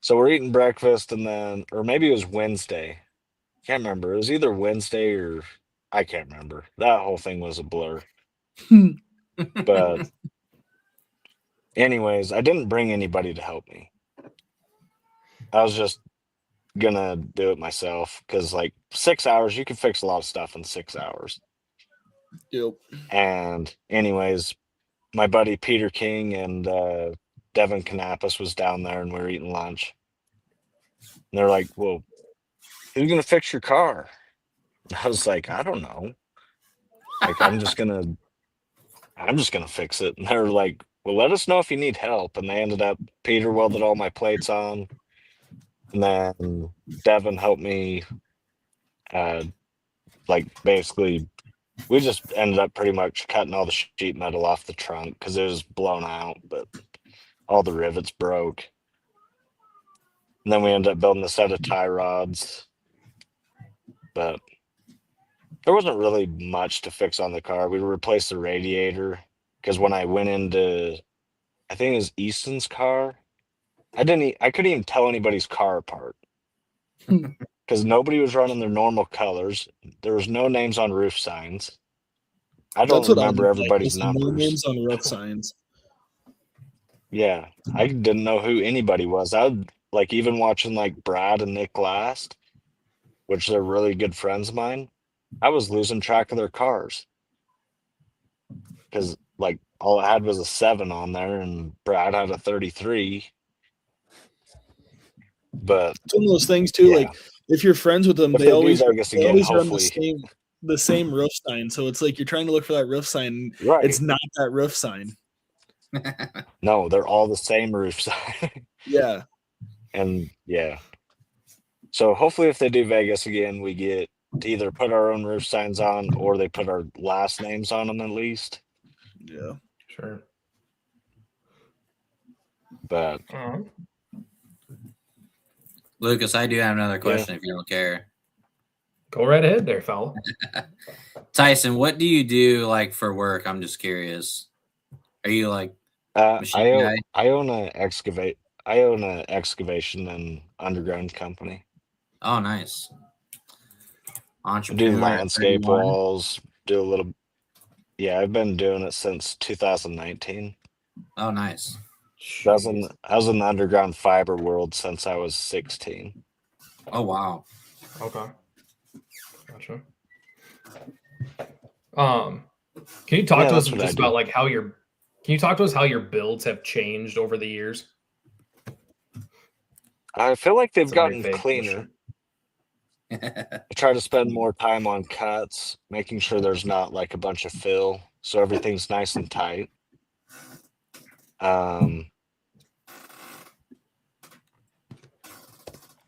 so we're eating breakfast and then, or maybe it was Wednesday. Can't remember. It was either Wednesday or I can't remember. That whole thing was a blur. But anyways, I didn't bring anybody to help me. I was just gonna do it myself because like 6 hours, you can fix a lot of stuff in 6 hours.
Yep.
And anyways, my buddy Peter King and Devin Kanapis was down there and we were eating lunch. And they're like, well, who's gonna fix your car? And I was like, I don't know. Like I'm just gonna fix it. And they're like, well, let us know if you need help. And they ended up, Peter welded all my plates on. And then Devin helped me, like basically, we just ended up pretty much cutting all the sheet metal off the trunk because it was blown out, but all the rivets broke. And then we ended up building a set of tie rods. But there wasn't really much to fix on the car. We replaced the radiator because when I went into, I think it was Easton's car, I couldn't even tell anybody's car apart because nobody was running their normal colors. There was no names on roof signs. I don't remember everybody's
No
numbers.
names on roof signs.
Yeah, I didn't know who anybody was. I would like even watching like Brad and Nick Last, which they're really good friends of mine. I was losing track of their cars because like all I had was a 7 on there, and Brad had a 33. But
It's one of those things too.
yeah.
Like if you're friends with them,
If
they
they do
always
Vegas again,
run
hopefully.
the same roof sign. So it's like you're trying to look for that roof sign.
Right.
It's not that roof sign.
No, they're all the same roof sign.
Yeah.
And yeah. So hopefully if they do Vegas again, we get to either put our own roof signs on or they put our last names on them at least.
Yeah.
Sure.
But
Lucas, I do have another question if you don't care.
Go right ahead there, fella.
Tyson, what do you do like for work? I'm just curious. Are you like machine guy?
I own an excavation and underground company.
Oh, nice.
I
Entrepreneur.
do landscape walls, do a little. Yeah, I've been doing it since 2019.
Oh, nice.
I was in the underground fiber world since I was 16.
Oh, wow.
Okay. Gotcha. Can you talk to us just about like how your builds have changed over the years?
I feel like they've gotten cleaner. I try to spend more time on cuts, making sure there's not like a bunch of fill, so everything's nice and tight. I'm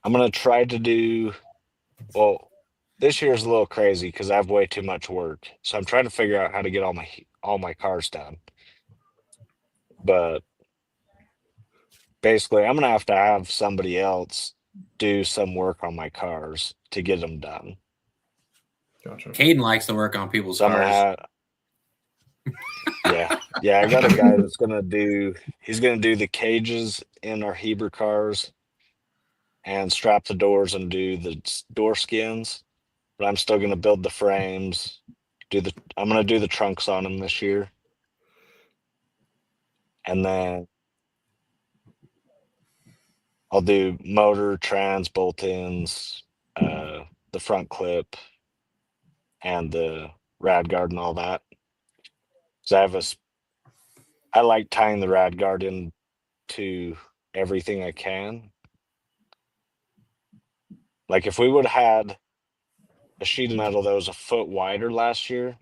gonna try to do well. This year's a little crazy because I have way too much work, so I'm trying to figure out how to get all my cars done. But basically, I'm gonna have to have somebody else do some work on my cars to get them done.
Gotcha.
Caden likes to work on people's cars.
Yeah, I got a guy that's gonna do. He's gonna do the cages in our Heber cars, and strap the doors and do the door skins. But I'm still gonna build the frames. I'm gonna do the trunks on them this year, and then I'll do motor, trans, bolt-ins, the front clip, and the rad guard and all that. So I like tying the rad guard into everything I can. Like if we would have had a sheet of metal that was a foot wider last year,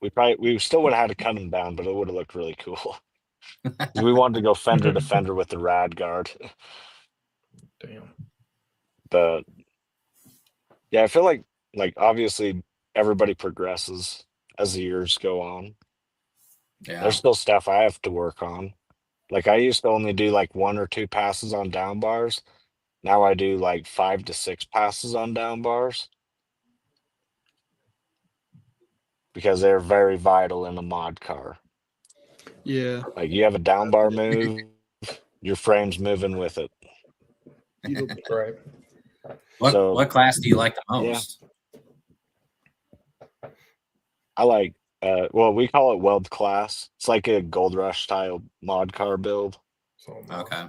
we still would have had to cut them down, but it would have looked really cool. We wanted to go fender to fender with the rad guard.
Damn.
But yeah, I feel like obviously everybody progresses as the years go on.
Yeah.
There's still stuff I have to work on. Like I used to only do like 1 or 2 passes on down bars. Now I do like 5 to 6 passes on down bars because they're very vital in a mod car.
Yeah.
Like you have a down bar move, your frame's moving with it.
Right.
What class do you like the most?
Yeah. I like we call it weld class. It's like a Gold Rush style mod car build.
Okay.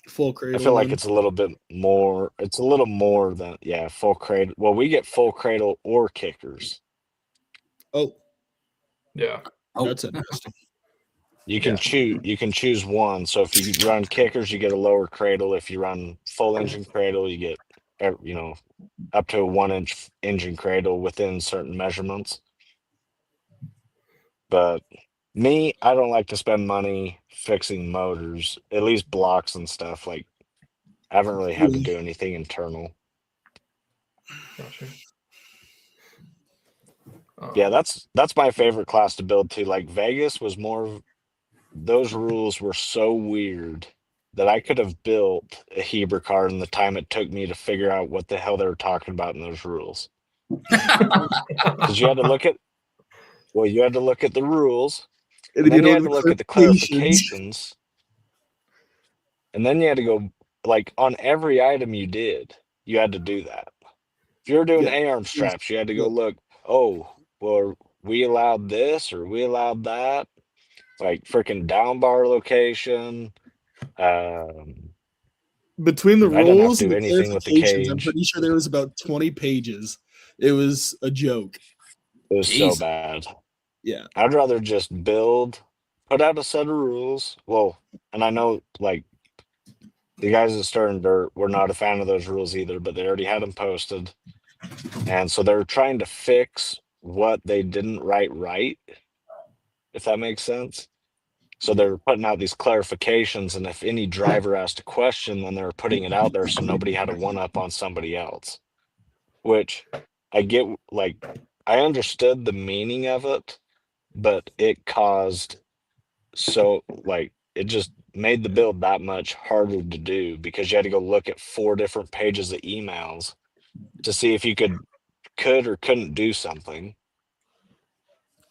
Full cradle.
I feel like it's a little bit more. It's a little more than full cradle. Well, we get full cradle or kickers.
Oh,
yeah.
That's interesting.
You can choose. You can choose one. So if you run kickers, you get a lower cradle. If you run full engine cradle, you get up to a 1-inch engine cradle within certain measurements. But me, I don't like to spend money fixing motors, at least blocks and stuff. Like I haven't really had to do anything internal.
Gotcha.
Yeah, that's my favorite class to build too. Like Vegas was more. Those rules were so weird that I could have built a Heber car in the time it took me to figure out what the hell they were talking about in those rules. Because you had to look at. Well, you had to look at the rules, and then you had to look at the clarifications, and then you had to go like on every item you did. You had to do that. If you were doing A-arm straps, you had to go look. Oh, well, we allowed this or we allowed that. Like freaking down bar location.
Between the rules and the
anything with the cage.
I'm pretty sure there was about 20 pages. It was a joke.
It was so bad.
Yeah.
I'd rather just build, put out a set of rules. Well, and I know like the guys at Stern Dirt were not a fan of those rules either, but they already had them posted. And so they're trying to fix what they didn't write right, if that makes sense. So they're putting out these clarifications, and if any driver asked a question, then they're putting it out there so nobody had a one-up on somebody else. Which, I understood the meaning of it, but it caused it just made the build that much harder to do because you had to go look at 4 different pages of emails to see if you could or couldn't do something.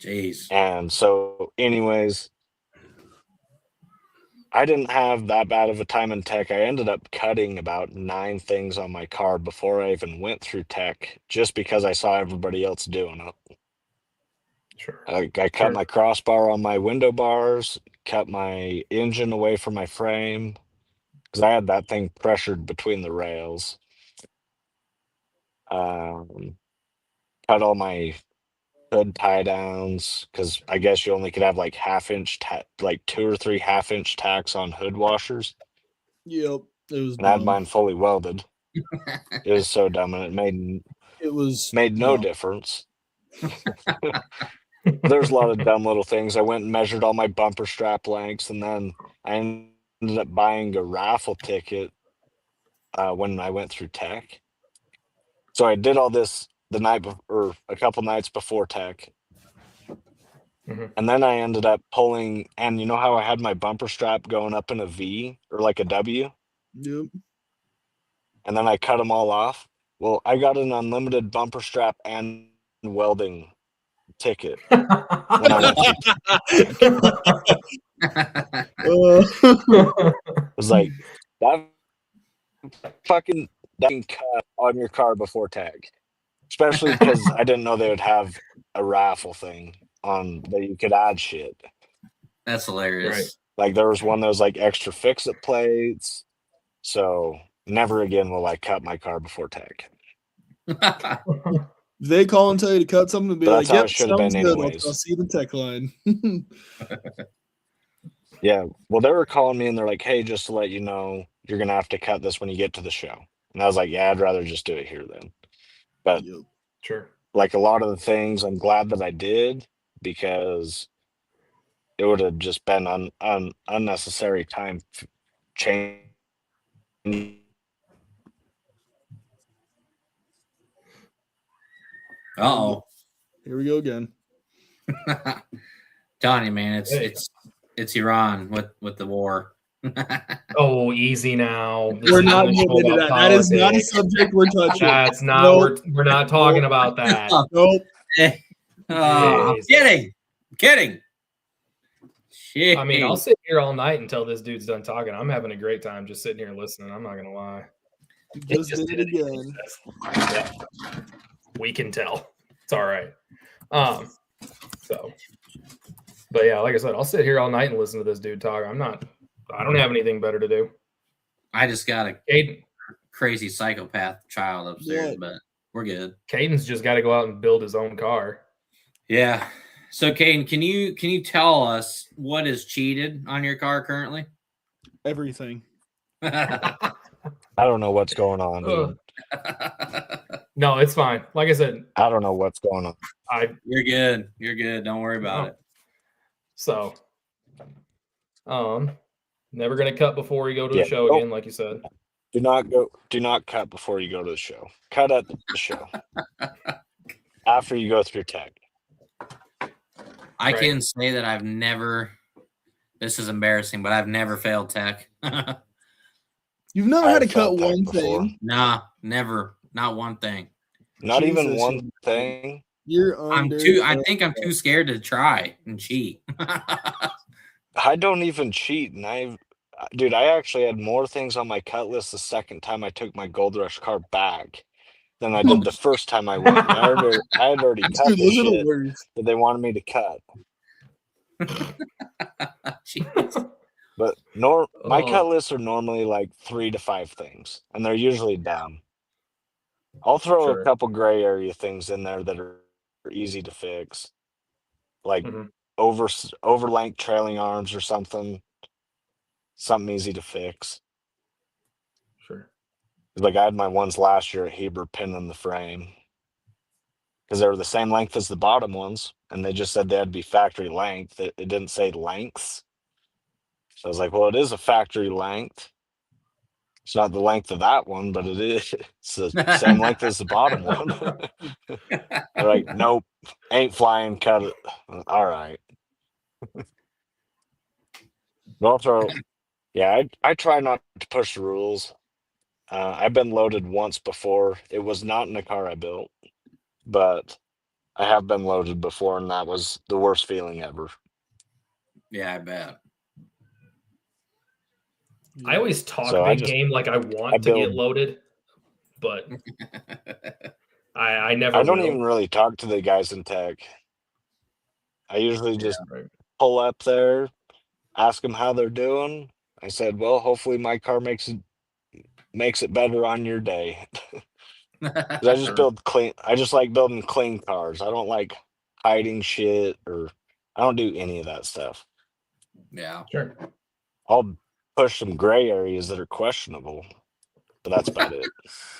Jeez.
And so, anyways, I didn't have that bad of a time in tech. I ended up cutting about 9 things on my car before I even went through tech, just because I saw everybody else doing it.
Sure.
I cut my crossbar on my window bars, cut my engine away from my frame, because I had that thing pressured between the rails. Cut all my hood tie downs, because I guess you only could have like 2 or 3 half-inch tacks on hood washers.
Yep, it was
And I had
dumb.
mine fully welded. It was so dumb, and
It was
made no
dumb.
difference. There's a lot of dumb little things. I went and measured all my bumper strap lengths, and then I ended up buying a raffle ticket when I went through tech. So I did all this the night or a couple nights before tech.
Mhm.
And then I ended up pulling, and you know how I had my bumper strap going up in a V or like a W?
Yep.
And then I cut them all off. Well, I got an unlimited bumper strap and welding ticket when I went through. It was like that fucking cut on your car before tag, especially because I didn't know they would have a raffle thing on that you could add shit.
That's hilarious.
Right.
Like there was one that was like extra fix-it plates. So never again will I cut my car before tag.
They call and tell you to cut something and be
But
like,
that's how
"Yep,
it should have
sounds
been
good.
anyways.
I'll see you in the tech line."
Yeah. Well, they were calling me and they're like, "Hey, just to let you know, you're gonna have to cut this when you get to the show." And I was like, "Yeah, I'd rather just do it here then." But
Yep.
Sure.
like a lot of the things, I'm glad that I did because it would have just been unnecessary time change.
Uh-oh.
Here we go again.
Telling you, man,
Hey.
it's Iran with the war.
Oh, easy now. This
We're
is
not
a show
getting into
about
that. That is not a
politics.
subject we're touching.
That's not.
Nope.
We're not talking about that.
Nope.
I'm
Jesus.
kidding. I'm kidding. Shit.
I mean, I'll sit here all night until this dude's done talking. I'm having a great time just sitting here listening. I'm not gonna lie.
Just did it again.
Yeah. We can tell. It's all right. So, but yeah, like I said, I'll sit here all night and listen to this dude talk. I don't have anything better to do.
I just got a
Caden,
crazy psychopath child upstairs,
Yeah.
but we're good.
Caden's just got to go out and build his own car.
Yeah. So, Caden, can you tell us what is cheated on your car currently?
Everything.
I don't know what's going on, dude.
No, it's fine. Like I said,
I don't know what's going on.
You're good. You're good. Don't worry about it.
So, never gonna cut before you go to the show again, like you said.
Do not cut before you go to the show. Cut at the show. After you go through tech.
I can say that I've never, this is embarrassing, but I've never failed tech.
You've never had to
I've
cut
felt that
one
before.
thing.
Nah, never. Not one thing.
Not even
Jesus,
one thing.
You're under.
I think I'm too scared to try and cheat.
I don't even cheat, and dude, I actually had more things on my cut list the second time I took my Gold Rush car back than I did the first time I went. I had already cut
Dude,
the
those are the
shit
worst.
that they wanted me to cut.
Jeez.
But my cut lists are normally like 3 to 5 things, and they're usually dumb. I'll throw a couple gray area things in there that are easy to fix, like over length trailing arms or something easy to fix.
Sure.
Like I had my ones last year at Heber pinning the frame because they were the same length as the bottom ones, and they just said they had to be factory length. It didn't say lengths. So I was like, well, it is a factory length. It's not the length of that one, but it is. It's the same length as the bottom one. They're like, nope, ain't flying. Cut it. All right. But also, yeah, I try not to push the rules. I've been loaded once before. It was not in a car I built, but I have been loaded before, and that was the worst feeling ever.
Yeah, I bet.
I always talk
So
big game like I want to get
build-
loaded, but I never
I don't
will.
even really talk to the guys in tech. I usually just
Right.
pull up there, ask them how they're doing. I said, well, hopefully my car makes it better on your day. 'Cause I just build clean. I just like building clean cars. I don't like hiding shit, or I don't do any of that stuff.
Yeah.
Sure.
I'll push some gray areas that are questionable, but that's about it.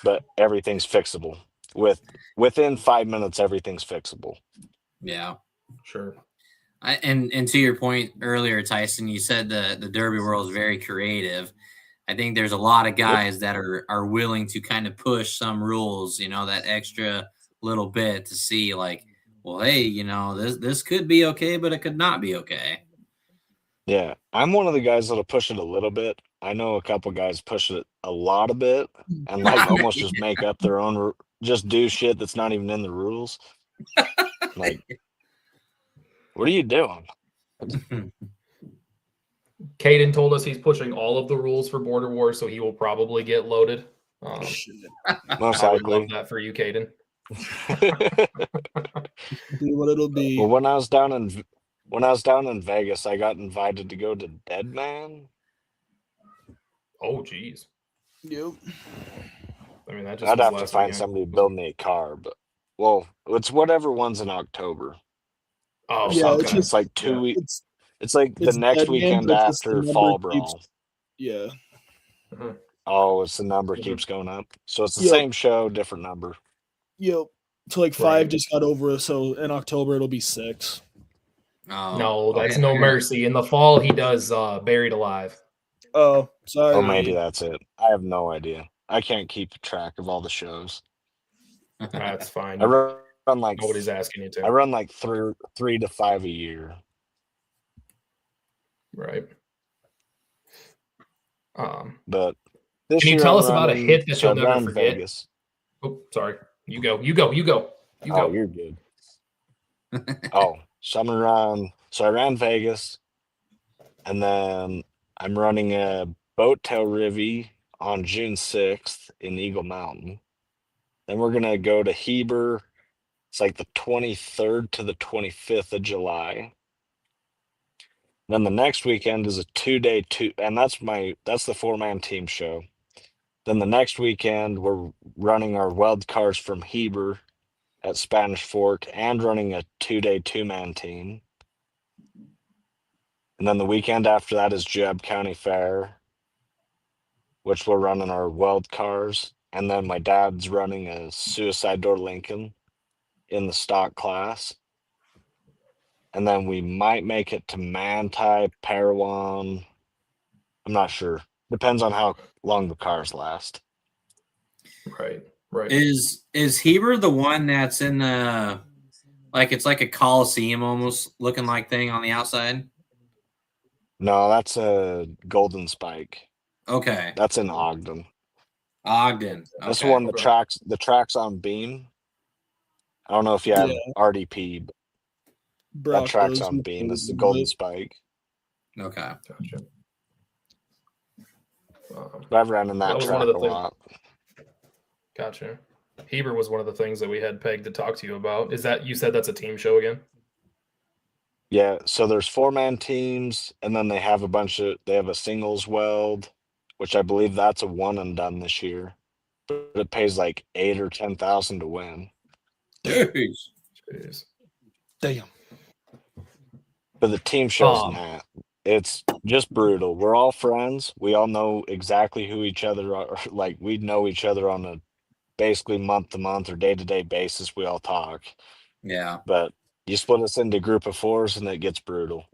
But everything's fixable. Within 5 minutes, everything's fixable.
Yeah.
Sure.
And to your point earlier, Tyson, you said the Derby world is very creative. I think there's a lot of guys that are willing to kind of push some rules, that extra little bit to see like, well, hey, this could be okay, but it could not be okay.
Yeah, I'm one of the guys that'll push it a little bit. I know a couple guys push it a lot of bit and like almost just make up their own, just do shit that's not even in the rules. Like, what are you doing?
Caden told us he's pushing all of the rules for Border Wars, so he will probably get loaded.
Most
I would love
likely.
that for you, Caden.
Be what it'll be.
Well, when I was down in Vegas, I got invited to go to Deadman.
Oh, geez.
Yep.
I mean, that just
I'd
was
have to
last
find
weekend.
somebody to build me a car, but it's whatever one's in October.
Oh,
Yeah,
okay.
It's like 2 weeks. It's like the
It's
next
Deadman,
weekend
but it's just
after
the
Fall
number keeps-
Brawl.
Yeah.
Oh, it's the number
Mhm.
keeps going up. So it's the
Yep.
same show, different number.
Yep. So like 5
Right.
just got over. So in October it'll be 6.
Oh,
No, that's
okay.
no mercy. In the fall, he does Buried Alive.
Oh, sorry.
Oh, maybe that's it. I have no idea. I can't keep track of all the shows.
That's fine.
I run like
Nobody's asking you to.
I run like 3 to 5 a year.
Right.
But this
Can you
year
tell
I'm
us about a
running-
hit that
so
you'll
I
never
ran
forget?
Vegas.
Oh, sorry. You go.
Oh, you're good. Oh, so I'm gonna run. So I ran Vegas, and then I'm running a boat tail Rivy on June 6th in Eagle Mountain. Then we're gonna go to Heber. It's like the 23rd to the 25th of July. Then the next weekend is a 2-day and that's the 4-man team show. Then the next weekend we're running our weld cars from Heber at Spanish Fork and running a 2-day 2-man team. And then the weekend after that is Joab County Fair, which we're running our weld cars. And then my dad's running a Suicide Door Lincoln in the stock class. And then we might make it to Manti, Parowan. I'm not sure. Depends on how long the cars last.
Right. Right.
Is Heber the one that's in the it's like a Coliseum almost looking like thing on the outside?
No, that's a Golden Spike.
Okay.
That's in Ogden.
Ogden.
That's
Okay.
the one the tracks on beam. I don't know if you have RDP, but that track's on beam. It's the Golden Spike.
Okay.
Gotcha.
I've ran in that
was
track
one of the
a
things.
lot.
Gotcha. Heber was one of the things that we had pegged to talk to you about. Is that you said that's a team show again?
Yeah, so there's 4-man teams, and then they have they have a singles weld, which I believe that's a one and done this year. But it pays like 8 or 10,000 to win.
Jeez.
Damn.
But the team show's not. It's just brutal. We're all friends. We all know exactly who each other are. Like, we know each other on a basically month-to-month or day-to-day basis. We all talk.
Yeah.
But you split us into group of 4s, and it gets brutal.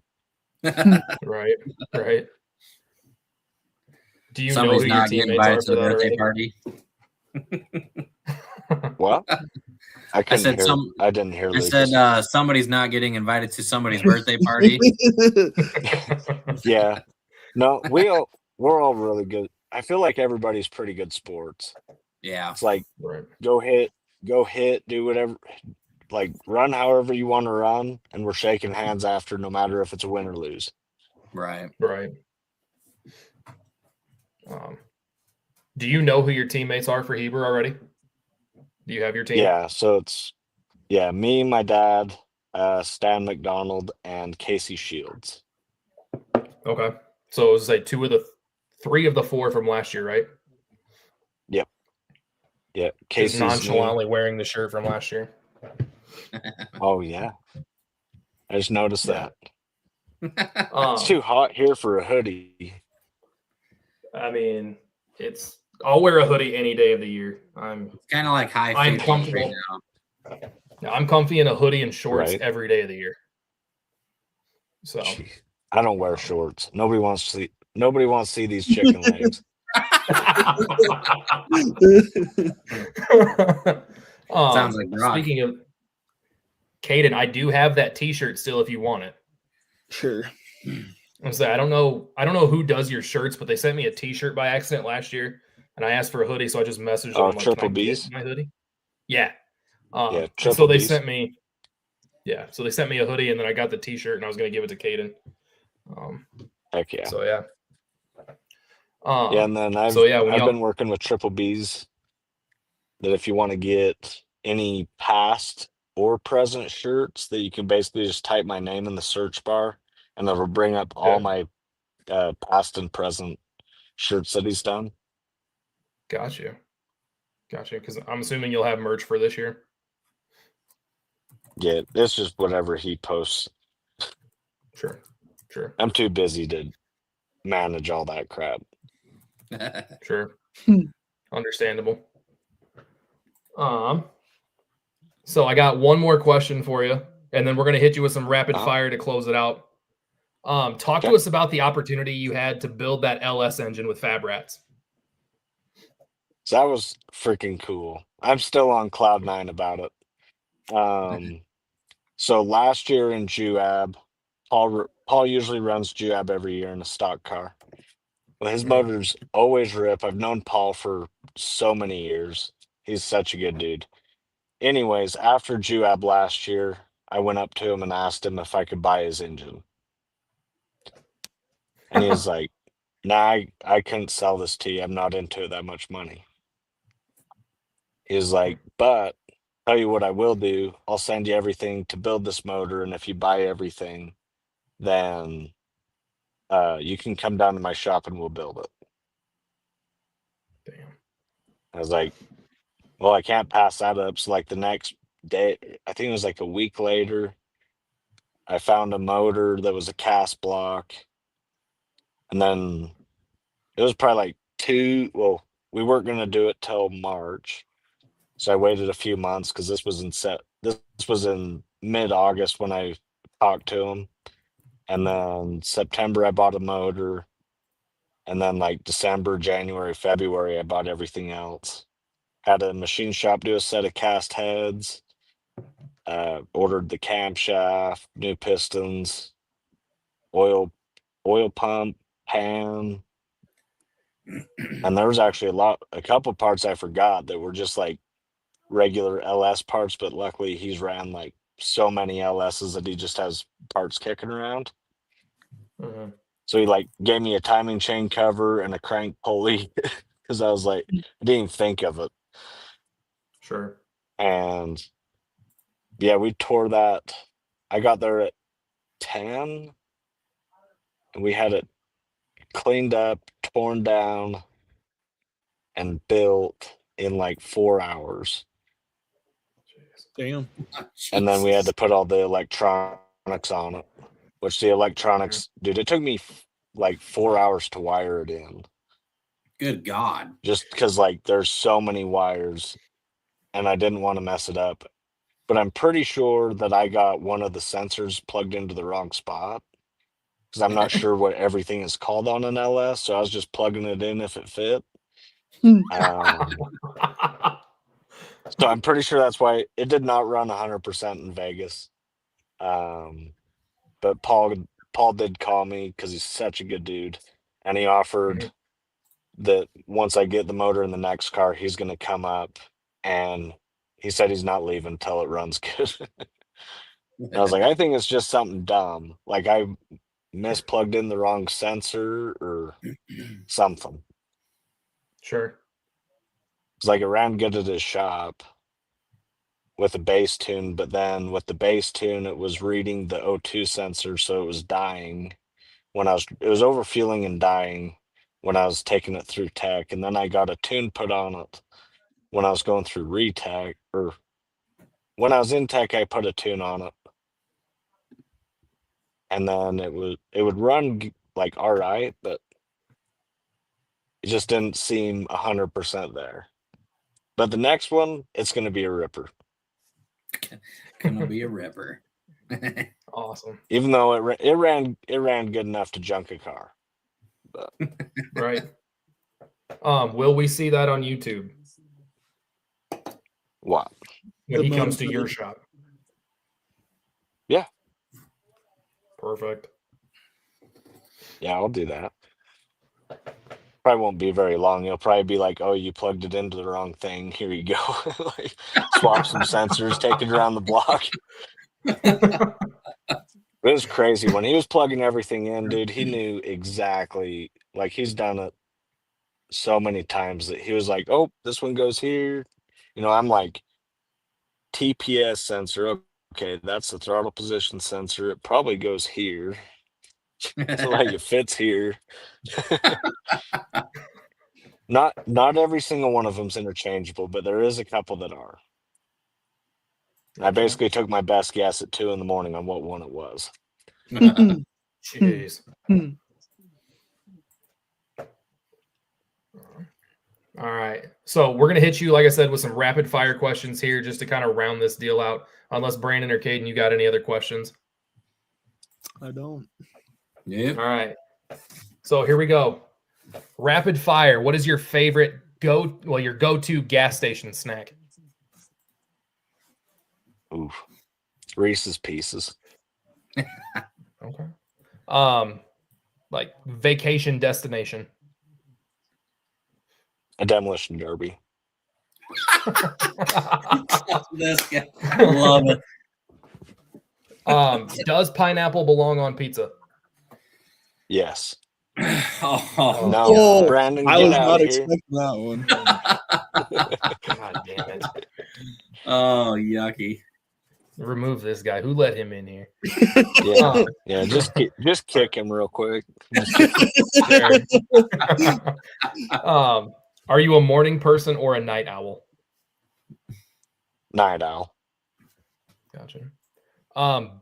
Right. Do you know who
Somebody's
your
not getting
teammates are
invited to
for
the
that
birthday
already?
party.
What? I couldn't
said
hear.
some-
I didn't hear
I said
Lucas.
somebody's not getting invited to somebody's birthday party.
Yeah. No, we're all really good. I feel like everybody's pretty good sports.
Yeah.
It's like
Right.
go hit, do whatever, like run however you want to run, and we're shaking hands after, no matter if it's a win or lose.
Right.
Right. Do you know who your teammates are for Heber already? Do you have your team?
Yeah, so it's me, my dad, Stan McDonald, and Casey Shields.
Okay. So it was like three of the four from last year, right?
Yep. Yeah,
Just
Casey's
nonchalantly wearing the shirt from last year.
Oh yeah, I just noticed
Yeah.
that. It's too hot here for a hoodie.
I mean, I'll wear a hoodie any day of the year.
It's kind of like high
I'm
50s
comfortable.
right now.
I'm comfy in a hoodie and shorts
Right.
every day of the year. So
Jeez. I don't wear shorts. Nobody wants to see these chicken legs.
Sounds like Brock.
Speaking of Caden, I do have that T-shirt still if you want it.
Sure.
I'm saying I don't know who does your shirts, but they sent me a T-shirt by accident last year, and I asked for a hoodie, so I just messaged them. Like,
Triple
"Can I get
B's?
my hoodie?" Yeah.
Yeah,
and so
Triple
they
B's.
sent me. Yeah, so they sent me a hoodie, and then I got the T-shirt, and I was going to give it to Caden.
Heck yeah.
So yeah.
Yeah, and then I've been working with Triple B's. That if you want to get any past or present shirts, that you can basically just type my name in the search bar, and it'll bring up all my past and present shirts that he's done.
Gotcha. Because I'm assuming you'll have merch for this year.
Yeah, it's just whatever he posts.
Sure.
I'm too busy to manage all that crap.
Sure. Understandable. So I got one more question for you, and then we're going to hit you with some rapid fire to close it out. Talk to us about the opportunity you had to build that LS engine with Fab Rats.
So that was freaking cool. I'm still on cloud 9 about it. So last year in Juab, Paul usually runs Juab every year in a stock car. Well, his motors always rip. I've known Paul for so many years. He's such a good dude. Anyways, after Juab last year, I went up to him and asked him if I could buy his engine. And he was like, nah, I couldn't sell this to you. I'm not into it that much money. He was like, but tell you what I will do. I'll send you everything to build this motor. And if you buy everything, then you can come down to my shop and we'll build it.
Damn.
I was like, well, I can't pass that up. So like the next day, I think it was like a week later, I found a motor that was a cast block. And then it was probably like we weren't going to do it till March. So I waited a few months because this was in mid-August when I talked to him. And then September, I bought a motor. And then like December, January, February, I bought everything else. Had a machine shop do a set of cast heads. Ordered the camshaft, new pistons, oil pump, pan. And there was actually a couple parts I forgot that were just like regular LS parts, but luckily he's ran like so many LSs that he just has parts kicking around. So he like gave me a timing chain cover and a crank pulley because I was like, I didn't even think of it.
Sure.
And yeah, we tore that. I got there at 10 and we had it cleaned up, torn down, and built in like 4 hours.
Damn.
And then we had to put all the electronics on it, which the electronics, dude, it took me like 4 hours to wire it in.
Good God.
Just because like there's so many wires and I didn't want to mess it up. But I'm pretty sure that I got one of the sensors plugged into the wrong spot. because I'm not sure what everything is called on an LS, so I was just plugging it in if it fit. So I'm pretty sure that's why it did not run 100% in Vegas. But Paul did call me because he's such a good dude, and he offered that once I get the motor in the next car, he's going to come up, and he said he's not leaving until it runs good. And I was like, I think it's just something dumb, like I misplugged in the wrong sensor or something.
Sure.
It's like it ran good at his shop with a bass tune, but then with the bass tune, it was reading the O2 sensor, so it was dying when it was overfueling and dying when I was taking it through tech, and then I got a tune put on it when I was going through retech, or when I was in tech, I put a tune on it, and then it would run like all right, but it just didn't seem 100% there. But the next one, it's going to be a ripper.
Gonna be a ripper.
Awesome.
Even though it ran good enough to junk a car. But.
Right. Will we see that on YouTube?
What?
When he comes to your shop?
Yeah.
Perfect.
Yeah, I'll do that. Probably won't be very long. You'll probably be like, "Oh, you plugged it into the wrong thing. Here you go." Like, swap some sensors, take it around the block. It was crazy when he was plugging everything in, dude. He knew exactly. Like, he's done it so many times that he was like, "Oh, this one goes here." I'm like, TPS sensor. Okay, that's the throttle position sensor. It probably goes here. Like it fits here. Not every single one of them's interchangeable, but there is a couple that are. I basically took my best guess at 2 a.m. on what one it was.
Jeez. All right. So we're going to hit you, like I said, with some rapid fire questions here just to kind of round this deal out. Unless Brandon or Caden, you got any other questions?
I don't.
Yeah.
All right. So here we go. Rapid fire. What is your favorite your go-to gas station snack?
Oof. Reese's Pieces.
Okay. Like vacation destination.
A demolition derby.
This guy. Love it.
Does pineapple belong on pizza?
Yes.
Oh,
No, Brandon,
I
get
was
out
not
here.
expecting that one.
God damn it.
oh, yucky.
Remove this guy. Who let him in here?
Yeah, just kick him real quick.
Are you a morning person or a night owl?
Night owl.
Gotcha.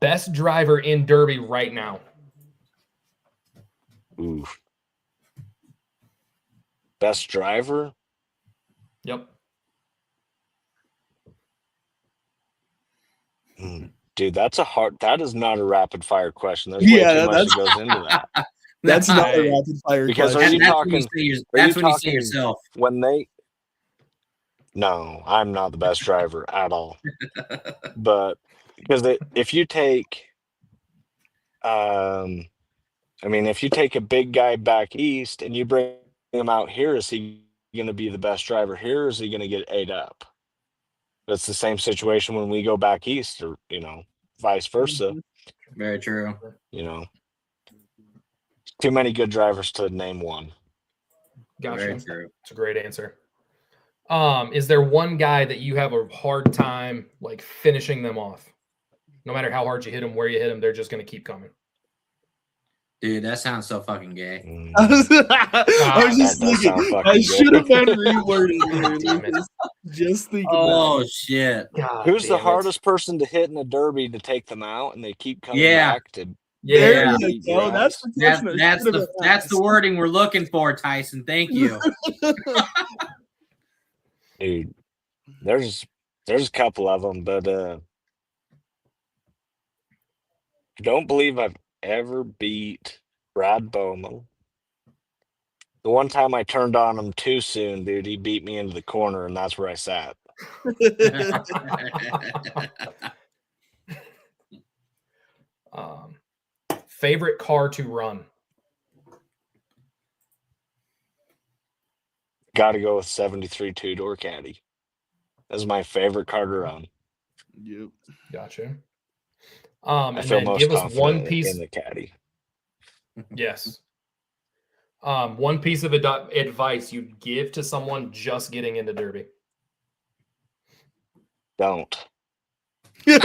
Best driver in Derby right now?
Oof. Best driver?
Yep.
Dude, that is not a rapid fire question. There's way too much that goes into that.
That's not a rapid fire
Because
question.
are you talking?
That's when you say yourself.
No, I'm not the best driver at all. But because if you take, if you take a big guy back east and you bring him out here, is he going to be the best driver here, or is he going to get ate up? It's the same situation when we go back east, or vice versa.
Very true.
Too many good drivers to name one.
Gotcha.
Very true.
It's a great answer. Is there one guy that you have a hard time like finishing them off? No matter how hard you hit them, where you hit them, they're just going to keep coming.
Dude, that sounds so fucking gay.
I was just thinking, I should have been reworded. Just thinking.
Oh, shit.
God,
who's the hardest person to hit in a derby to take them out, and they keep coming back to?
Yeah,
there you go. That's
the wording we're looking for, Tyson. Thank you.
Dude, there's a couple of them, but I don't believe I've ever beat Brad Bowman. The one time I turned on him too soon, dude, he beat me into the corner, and that's where I sat.
Favorite car to run?
Got to go with 73 two-door caddy. That's my favorite car to run.
Yep.
Gotcha.
I
And
feel
then
most
give us
confident
one piece.
in the caddy.
Yes. One piece of advice you'd give to someone just getting into Derby.
Don't. I'm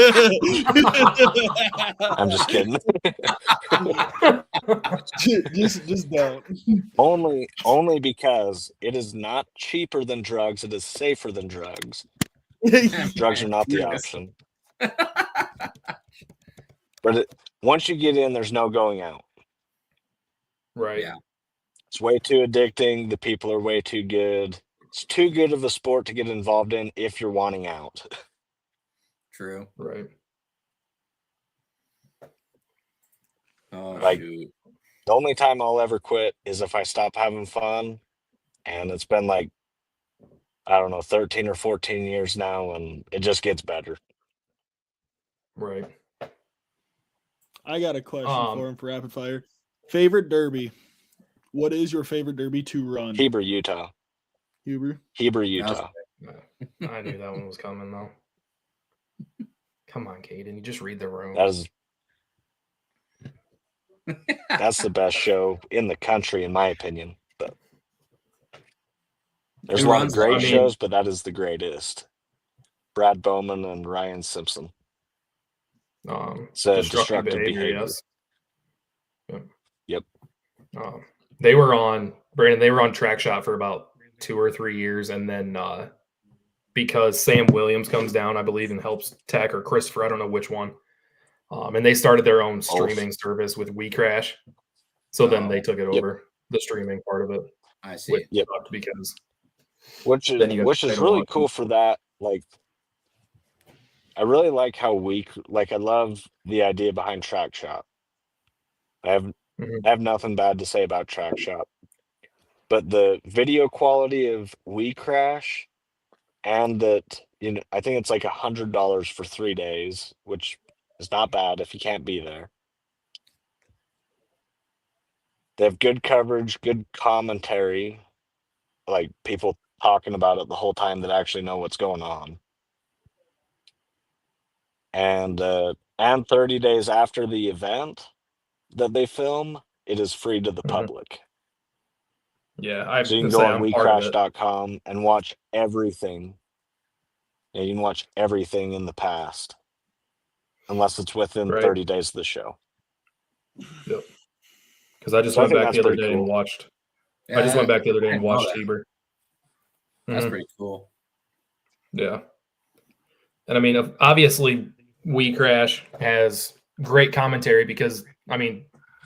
just kidding.
just don't.
Only because it is not cheaper than drugs. It is safer than drugs. Drugs are not the option. But once you get in, there's no going out.
Right.
Yeah.
It's way too addicting. The people are way too good. It's too good of a sport to get involved in if you're wanting out.
True.
Right.
Oh,
Like-
shoot.
The only time I'll ever quit is if I stop having fun. And it's been like, I don't know, 13 or 14 years now, and it just gets better.
Right.
I got a question for him for rapid fire. Favorite Derby? What is your favorite Derby to run?
Heber, Utah.
Huber?
Heber, Utah.
I knew that one was coming, though. Come on, Caden. You just read the room.
That's the best show in the country, in my opinion. But there's a lot of great shows, but that is the greatest. Brad Bowman and Ryan Simpson. Destructive behavior.
Yes.
Yep.
They were on, Brandon, they were on Track Shot for about 2 or 3 years. And then because Sam Williams comes down, I believe, and helps Tech or Christopher, I don't know which one. And they started their own streaming service with WeCrash. So then they took it over, the streaming part of it.
I see.
Yep.
Because
Which is really cool for that. Like, I really like how I love the idea behind Track Shop. I have nothing bad to say about Track Shop. But the video quality of WeCrash, and that, I think it's like $100 for 3 days, which is not bad if you can't be there. They have good coverage, good commentary, like people talking about it the whole time that actually know what's going on. And 30 days after the event that they film, it is free to the public.
Yeah,
so you can go on WeCrash.com and watch everything. Yeah, you can watch everything in the past, unless it's within 30 days of the show.
Yep. Because I just went back the other day and watched.
Yeah,
I just went back the other day and watched Heber.
That's pretty cool.
Yeah. And I mean, obviously, WeCrash has great commentary because, I mean,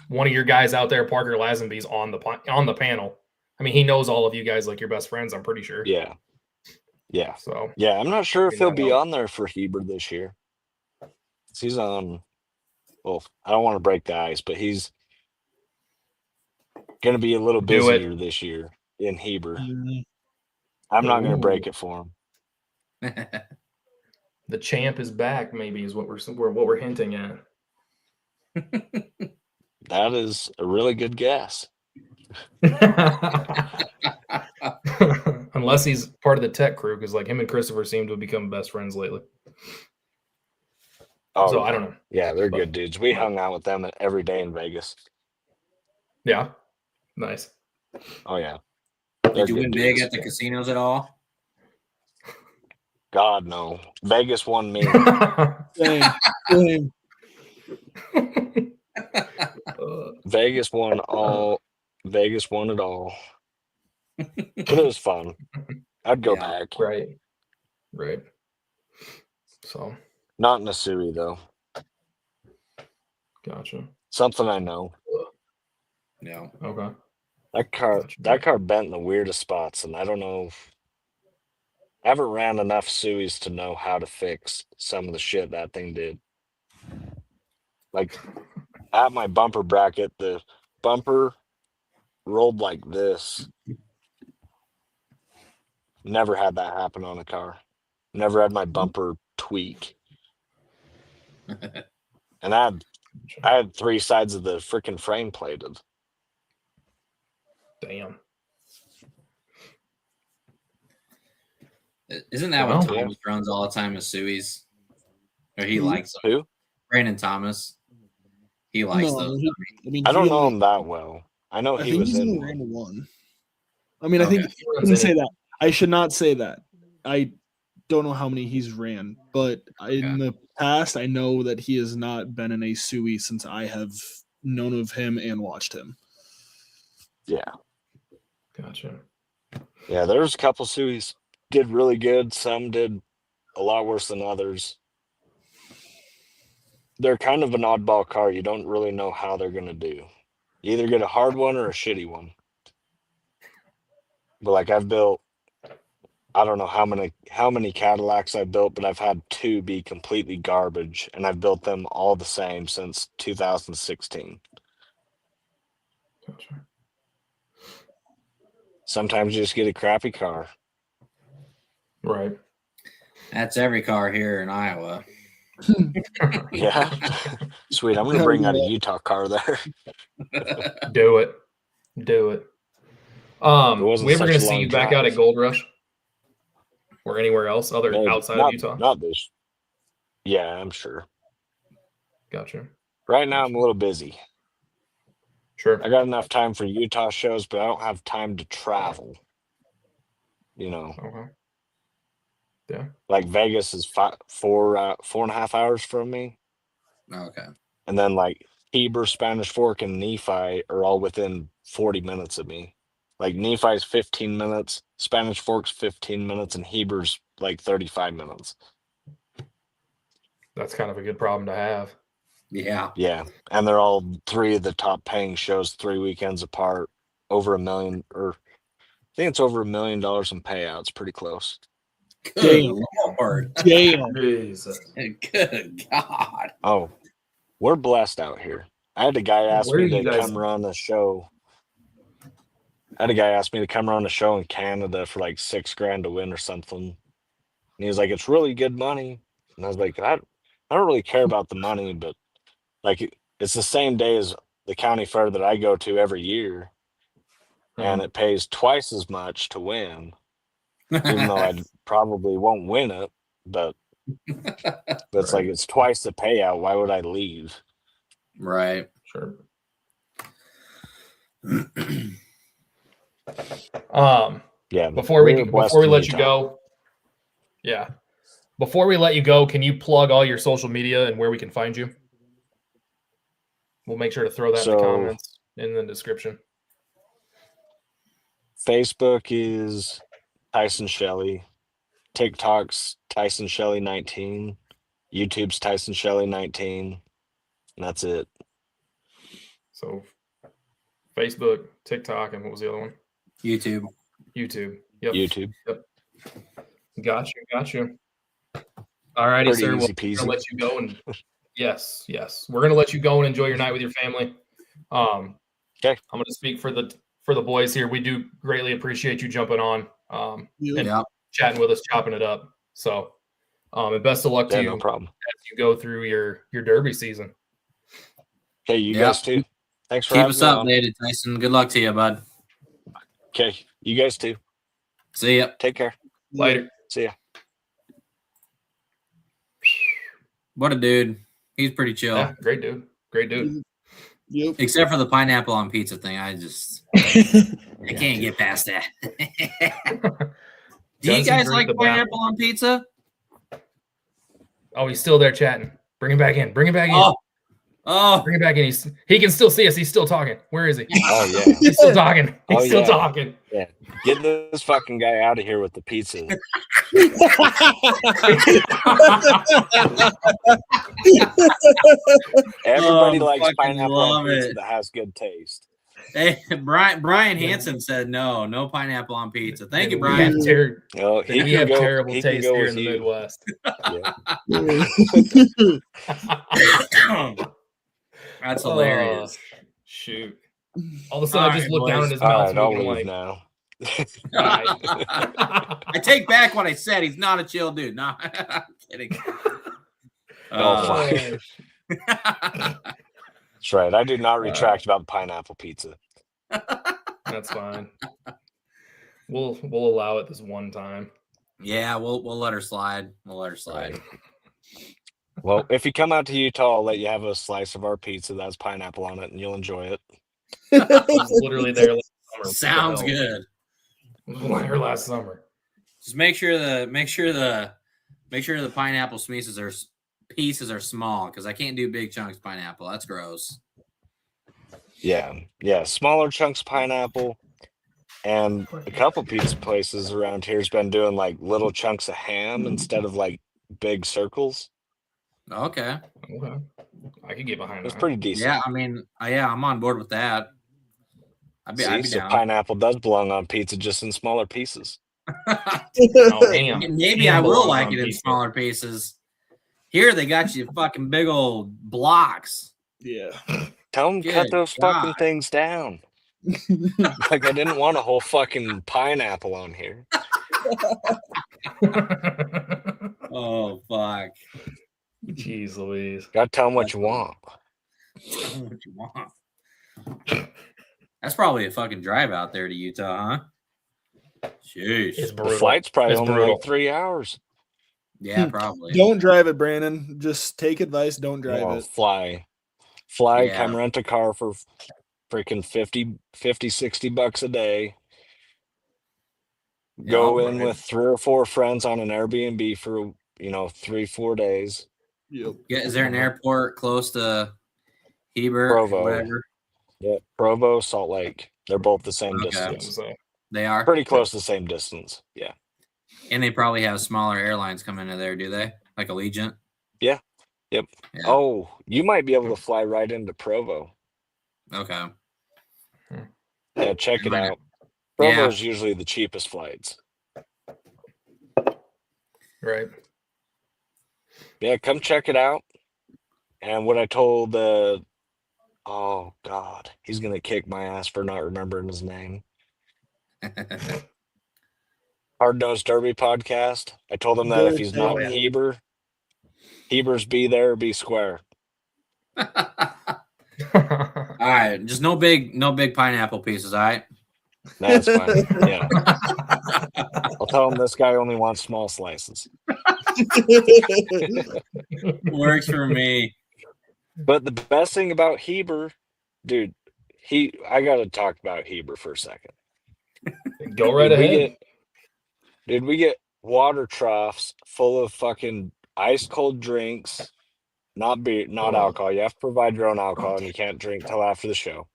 one of your guys out there, Parker Lazenby's on the panel. I mean, he knows all of you guys like your best friends, I'm pretty sure.
Yeah. Yeah.
So
yeah, I'm not sure if he'll be on there for Heber this year. He's on. Well, I don't want to break the ice, but he's going to be a little busier this year in Heber. I'm not going to break it for him.
The champ is back. Maybe is what we're hinting at.
That is a really good guess.
Unless he's part of the tech crew, because like him and Christopher seem to have become best friends lately.
Oh,
so I don't know.
Yeah, they're good dudes. We hung out with them every day in Vegas.
Yeah, nice.
Oh yeah.
Did you win big at the casinos at all?
God no. Vegas won me.
Same.
Vegas won all. Vegas won it all. But it was fun. I'd go back.
Right. So.
Not in a Suey though.
Gotcha.
Something I know.
Yeah.
Okay.
That car bent in the weirdest spots, and I don't know. I haven't ran enough Sueys to know how to fix some of the shit that thing did. Like at my bumper bracket, the bumper rolled like this. Never had that happen on a car. Never had my bumper tweak. And I had 3 sides of the freaking frame plated.
Damn.
Isn't that
Well,
what Thomas runs all the time with Suey's? Or he likes them.
Who?
Brandon Thomas. He likes those.
I don't know him that well. I know he was in
ran one. I mean, I
Okay.
think I shouldn't say that. I should not say that. I don't know how many he's ran, but in the past, I know that he has not been in a Suey since I have known of him and watched him.
Yeah.
Gotcha.
Yeah, there's a couple Sueys did really good. Some did a lot worse than others. They're kind of an oddball car. You don't really know how they're going to do. You either get a hard one or a shitty one. But like I've built, I don't know how many Cadillacs I've built, but I've had 2 be completely garbage, and I've built them all the same since 2016.
Gotcha.
Sometimes you just get a crappy car.
Right.
That's every car here in Iowa.
Yeah. Sweet. I'm going to bring out a Utah car there.
Do it. Do it.
wasn't
We ever
such
going
a
to see
long
you back
drive.
out at Gold Rush? Or anywhere else outside of Utah?
Not this. Yeah, I'm sure.
Gotcha.
Right now, I'm a little busy.
Sure.
I got enough time for Utah shows, but I don't have time to travel. You know,
Okay. Yeah.
like Vegas is 4.5 hours from me.
Okay.
And then like Heber, Spanish Fork, and Nephi are all within 40 minutes of me. Like Nephi's 15 minutes, Spanish Fork's 15 minutes, and Heber's like 35 minutes.
That's kind of a good problem to have.
Yeah.
Yeah. And they're all 3 of the top paying shows 3 weekends apart, over $1 million, or I think it's over $1 million in payouts. Pretty close.
Good Lord.
Damn.
Jesus.
Good God.
Oh, we're blessed out here. I had a guy ask
Where
me
are you
to
guys-
come run a show. I had a guy ask me to come run a show in Canada for like $6,000 to win or something. And he was like, "It's really good money." And I was like, I don't really care about the money, but like it's the same day as the county fair that I go to every year. And it pays twice as much to win, even though I probably won't win it. But it's like it's twice the payout. Why would I leave?
Right.
Sure.
Yeah.
Before we
blessed
let
in
you
Utah.
go, yeah. Before we let you go, can you plug all your social media and where we can find you? We'll make sure to throw that in the comments in the description.
Facebook is Tyson Shelly. TikTok's Tyson Shelly 19. YouTube's Tyson Shelly 19. And that's it.
So Facebook, TikTok, and what was the other one?
YouTube.
YouTube. Yep.
YouTube.
Yep. Got you. All righty,
Pretty
sir.
easy
We're
peasy.
gonna let you go and yes. We're gonna let you go and enjoy your night with your family.
Okay.
I'm gonna speak for the boys here. We do greatly appreciate you jumping on and chatting with us, chopping it up. So and best of luck to you
no problem.
as you go through your derby season.
Okay, you guys too. Thanks for
Keep
having
us
me on.
updated, Tyson. Good luck to you, bud.
Okay, you guys too.
See ya.
Take care.
Later.
See ya.
What a dude. He's pretty chill.
Yeah, great dude.
Yep.
Except for the pineapple on pizza thing. I can't get past that. Do you guys like pineapple on pizza?
Oh, he's still there chatting. Bring him back in.
Oh,
Bring it back in. He can still see us. He's still talking. Where is he?
Oh yeah.
He's still talking. He's
Oh,
still
yeah.
talking.
Yeah. Get this fucking guy out of here with the pizza. Everybody likes
fucking
pineapple on
love
pizza
it.
that has good taste.
Hey, Brian Hansen said no pineapple on pizza. Thank you,
We
Brian.
have
Oh,
we have terrible
he can
taste
go
here
with
in the
you.
Midwest.
Yeah.
That's hilarious.
Shoot. All of a sudden, I just looked down in his
All
mouth,
right, I'll
and I'm
leave
like,
now.
I take back what I said. He's not a chill dude. No, I'm kidding.
Fine. That's right. I do not retract about the pineapple pizza.
That's fine. We'll allow it this one time.
Yeah, we'll let her slide. We'll let her slide.
Right. Well, if you come out to Utah, I'll let you have a slice of our pizza that's pineapple on it, and you'll enjoy it.
I was literally there last summer.
Sounds good.
There last summer.
Just make sure the pineapple pieces are small, because I can't do big chunks pineapple. That's gross.
Yeah. Smaller chunks of pineapple. And a couple pizza places around here has been doing like little chunks of ham instead of like big circles.
Okay.
I could get behind
It's
that.
pretty decent.
Yeah, I mean, I'm on board with that. I'd be
So
down.
pineapple does belong on pizza, just in smaller pieces.
Ham.
Maybe
Ham
I will
belongs
like
on
it in
pizza.
smaller pieces. Here they got you fucking big old blocks.
Yeah.
Tell them
Good
cut those fucking
God.
things down. Like I didn't want a whole fucking pineapple on here.
Oh fuck.
Jeez Louise.
Gotta tell them what you want.
Tell 'em what you want. That's probably a fucking drive out there to Utah, huh? Sheesh.
It's
The
brutal.
flight's probably
It's
only
brutal.
like 3 hours.
Yeah, probably.
Don't drive it, Brandon. Just take advice. Don't drive
Well,
it.
fly,
Yeah.
come rent a car for freaking 50, 60 bucks a day. Go in
right.
with 3 or 4 friends on an Airbnb for 3-4 days.
Yep.
Yeah, is there an airport close to Heber?
Provo.
Whatever.
Yeah, Provo, Salt Lake. They're both the same
Okay.
distance.
They are
Pretty close to the same distance. Yeah.
and they probably have smaller airlines come into there, do they? Like Allegiant?
Yep.
Yeah.
Oh, you might be able to fly right into Provo.
Okay.
Yeah, check it
Might-
out. Provo
Yeah.
is usually the cheapest flights.
Right.
Yeah, come check it out. And what I told oh God, he's gonna kick my ass for not remembering his name. Hard Nosed Derby podcast. I told him that if he's not in Heber, Heber's be there or be square.
All right, just no big pineapple pieces. All right.
That's fine. Yeah. I'll tell him this guy only wants small slices.
Works for me.
But the best thing about Heber, dude, I gotta talk about Heber for a second.
Go right ahead.
We get water troughs full of fucking ice cold drinks, not beer, not alcohol. You have to provide your own alcohol, and you can't drink till after the show.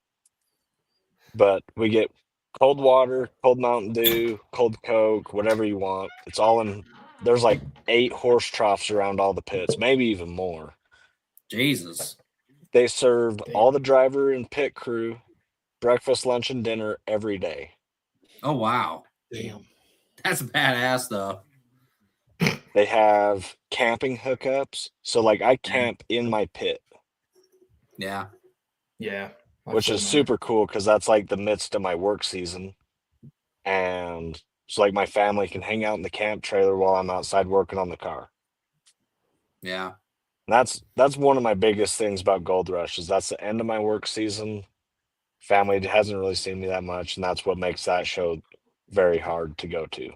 But we get cold water, cold Mountain Dew, cold Coke, whatever you want. It's all in. There's like 8 horse troughs around all the pits, maybe even more.
Jesus.
They serve all the driver and pit crew breakfast, lunch, and dinner every day.
Oh wow.
Damn.
That's badass though.
They have camping hookups. So like I camp in my pit,
Yeah.
Yeah.
which is super cool because that's like the midst of my work season. And so like my family can hang out in the camp trailer while I'm outside working on the car.
Yeah.
And that's one of my biggest things about Gold Rush is that's the end of my work season. Family hasn't really seen me that much, and that's what makes that show very hard to go to.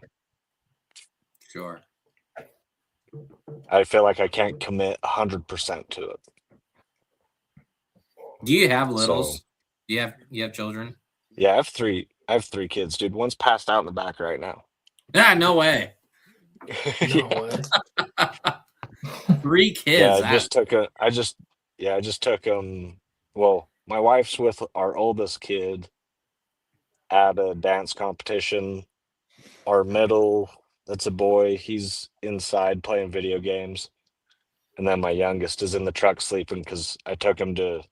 Sure.
I feel like I can't commit 100% to it.
Do you have littles?
So-
Do you have children?
Yeah, I have three kids, dude. One's passed out in the back right now.
Ah, no way.
No way.
3 kids.
Yeah, I just took them. Well, my wife's with our oldest kid at a dance competition. Our middle, that's a boy. He's inside playing video games. And then my youngest is in the truck sleeping because I took him to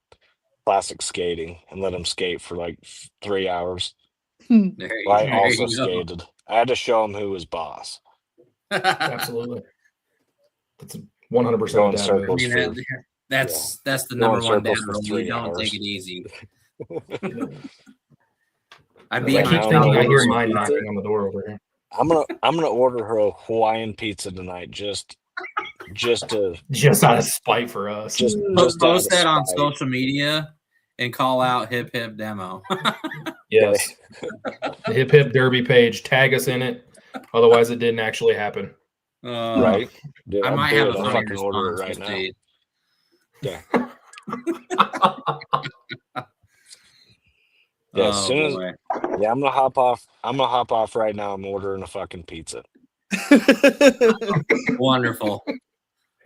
classic skating and let him skate for like 3 hours.
There you,
I
there
also
you go.
skated. I had to show him who was boss.
Absolutely. That's 100%
Going
dad
circles.
move.
I mean, that's the
Going
number one dad
circles for
rule.
3
You don't
hours.
take it easy. I'd
I
be
keep
I
thinking
don't
I
know.
hear mine knocking on the door over here.
I'm gonna order her a Hawaiian pizza tonight, just to
Just out of spite for us.
just
Post
out of
that on
spite.
social media and call out HipHip Demo.
Yes. The Hip Hip Derby page. Tag us in it. Otherwise, it didn't actually happen.
Right? Dude,
I
I'll
might
do
have
it.
a
I'll
funny
fucking order it
response.
right
We'll
now.
see.
Yeah.
Oh,
as soon as
boy.
I'm gonna hop off. I'm gonna hop off right now. I'm ordering a fucking pizza.
Wonderful.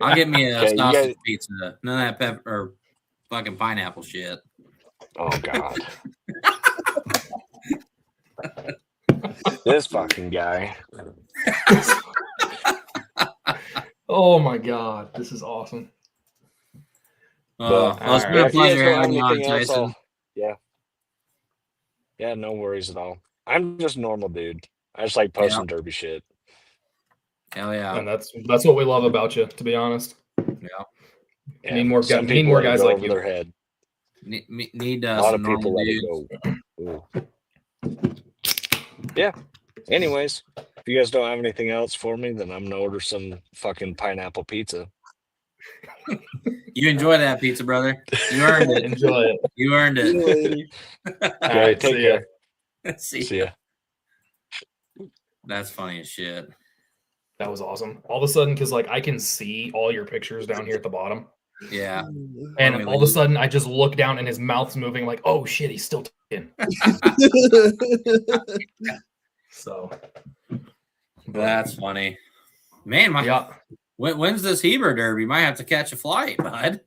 I'll get me a
Okay, you
sausage
guys-
pizza. None of that pepper or fucking pineapple shit.
Oh God. This fucking guy.
Oh my God. This is awesome.
But,
Well, it's been
all
a
right.
if you guys
pleasure
don't have
having you on,
anything else,
Tyson.
yeah, no worries at all. I'm just a normal dude. I just like posting derby shit.
Hell yeah.
And that's what we love about you, to be honest.
Yeah.
Need more
Some
guys. Need
people
more
let it
guys
go
like
over
you.
their head.
Need
A lot
some
of people
normal
let
dudes.
it go. Ooh. Yeah. Anyways, if you guys don't have anything else for me, then I'm gonna order some fucking pineapple pizza.
You enjoy that pizza, brother. You earned it.
Enjoy it.
You earned
See you
it.
later.
All
Okay,
right.
take
See ya.
care.
See
ya.
That's funny as shit.
That was awesome. All of a sudden, because like I can see all your pictures down here at the bottom,
Yeah.
and
When we
all of a
leave.
sudden I just look down and his mouth's moving. I'm like, oh shit, he's still talking. So
That's funny. Man,
yeah,
when's this Heber Derby? Might have to catch a flight, bud.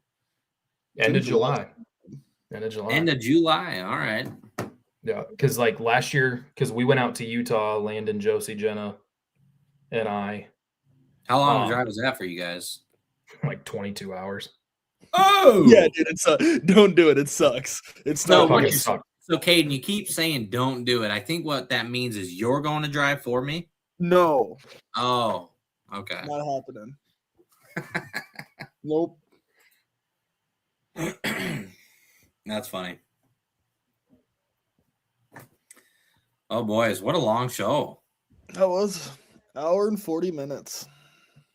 end of July. End of July.
End of July. All right.
Yeah, because like last year, because we went out to Utah, Landon, Josie, Jenna, and I,
How long of a drive was that for you guys?
like 22 hours.
Oh,
Yeah, dude, don't do it. It sucks. It's
No,
not
what
fucking
you-
suck.
So, Caden, you keep saying don't do it. I think what that means is you're going to drive for me.
No,
Oh, okay.
not happening. Nope.
That's funny. Oh, boys, what a long show.
That was an hour and 40 minutes.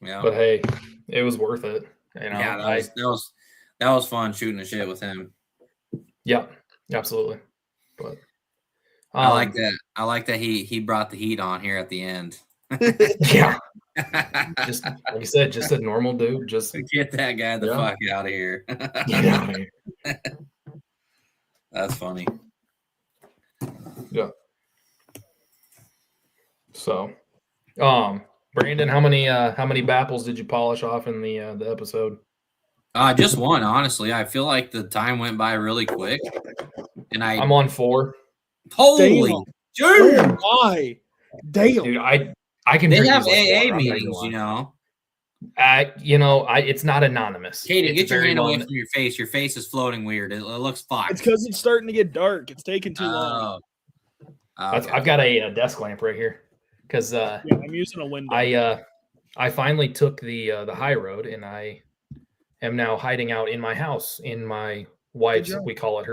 Yeah.
But hey, it was worth it. You know,
Yeah, that was fun shooting the shit with him.
yeah, absolutely. But
I like that. I like that he brought the heat on here at the end.
Yeah, just like you said, just a normal dude. Just
Get that guy the
Yeah.
fuck out of here.
get out of here.
That's funny.
Yeah. So, Brandon, how many bapples did you polish off in the episode?
Just one, honestly. I feel like the time went by really quick. And
I'm on 4.
holy
Damn.
dude.
Why? Damn.
Dude, I can
They
drink
have
these like
AA
water, I'm not
meetings,
gonna
you
lie.
know.
It's not anonymous.
Katie,
It's
get your
very
hand away
well-
from your face. Your face is floating weird. It looks fucked.
It's because it's starting to get dark. It's taking too long.
Oh. Okay.
I've got a desk lamp right here because
Yeah, I'm using a window.
I finally took the high road and I am now hiding out in my house in my wife's.
job.
We call it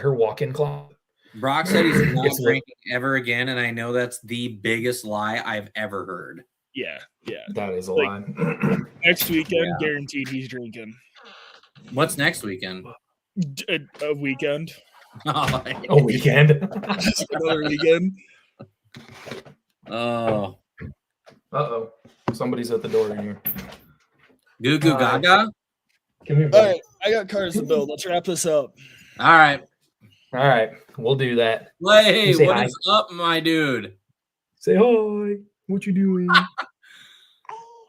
her walk-in closet.
Brock said he's not
It's lit.
drinking ever again, and I know that's the biggest lie I've ever heard.
Yeah.
That is a
Like-
lie.
Next weekend, guaranteed he's drinking.
What's next weekend?
A weekend.
A weekend.
Another weekend.
Oh.
Uh-oh. Somebody's at the door in here.
Goo Goo Gaga?
Come here,
All
buddy.
right, I got cars to build. Let's wrap this up.
All right.
All right. We'll do that.
Hey,
Say
what
hi.
is up, my dude?
Say hi. What you doing?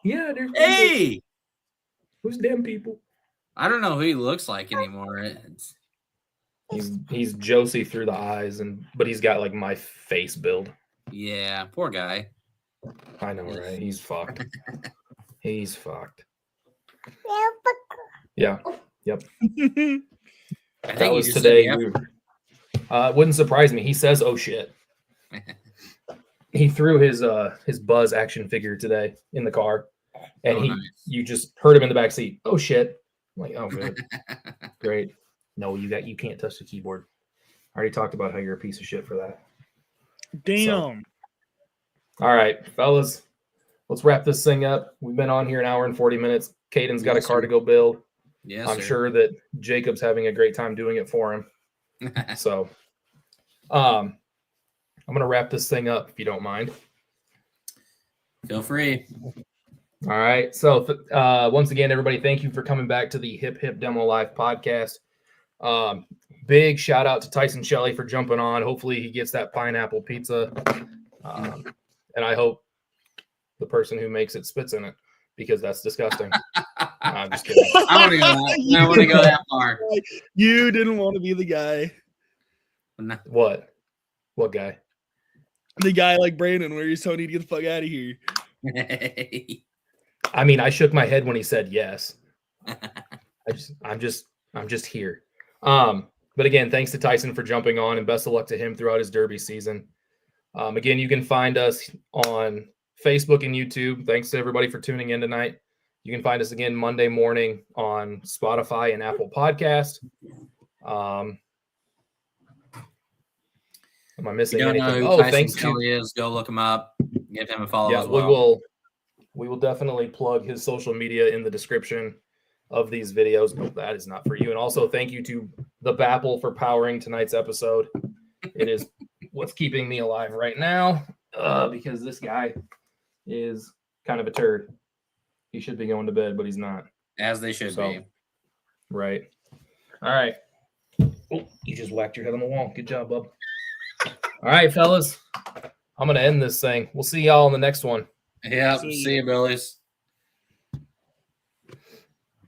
Yeah, there's
Hey!
Who's them people?
I don't know who he looks like anymore. It's,
He's Josie through the eyes, but he's got like my face build.
yeah, poor guy.
I know, right? He's fucked. He's fucked. Yeah. Yep.
I
That
think
was
you just
today.
said
It wouldn't surprise me. He says, "Oh shit." He threw his Buzz action figure today in the car, and
Oh, nice.
you just heard him in the back seat. Oh shit! I'm like, oh good, great. No, you can't touch the keyboard. already talked about how you're a piece of shit for that.
Damn.
All right, fellas, let's wrap this thing up. We've been on here an hour and 40 minutes. Caden's got a car to go build.
Yes,
I'm sure that Jacob's having a great time doing it for him. So, I'm going to wrap this thing up if you don't mind.
Feel free.
All right. So, once again, everybody, thank you for coming back to the HipHip Demo Live podcast. Big shout out to Tyson Shelly for jumping on. Hopefully he gets that pineapple pizza. And I hope the person who makes it spits in it, because that's disgusting. I'm just kidding.
I want to go that far.
You didn't want to be the guy.
What? What guy?
The guy like Brandon where he's telling you to get the fuck out of here.
I mean, I shook my head when he said yes. I'm just here. But again, thanks to Tyson for jumping on, and best of luck to him throughout his Derby season. Again, you can find us on Facebook and YouTube. Thanks to everybody for tuning in tonight. You can find us again Monday morning on Spotify and Apple Podcast. Am I missing
If you don't
anything?
know who Tyson
thanks
Shelly is, go look him up. Give him a follow
Yeah,
as well.
we will definitely plug his social media in the description of these videos. No, that is not for you. And also thank you to the Bapple for powering tonight's episode. It is what's keeping me alive right now, because this guy is kind of a turd. He should be going to bed, but he's not.
As they should be.
Right. All right. Oh, you just whacked your head on the wall. Good job, bub. All right, fellas. I'm going to end this thing. We'll see y'all in the next one.
Yeah. See you, Billies.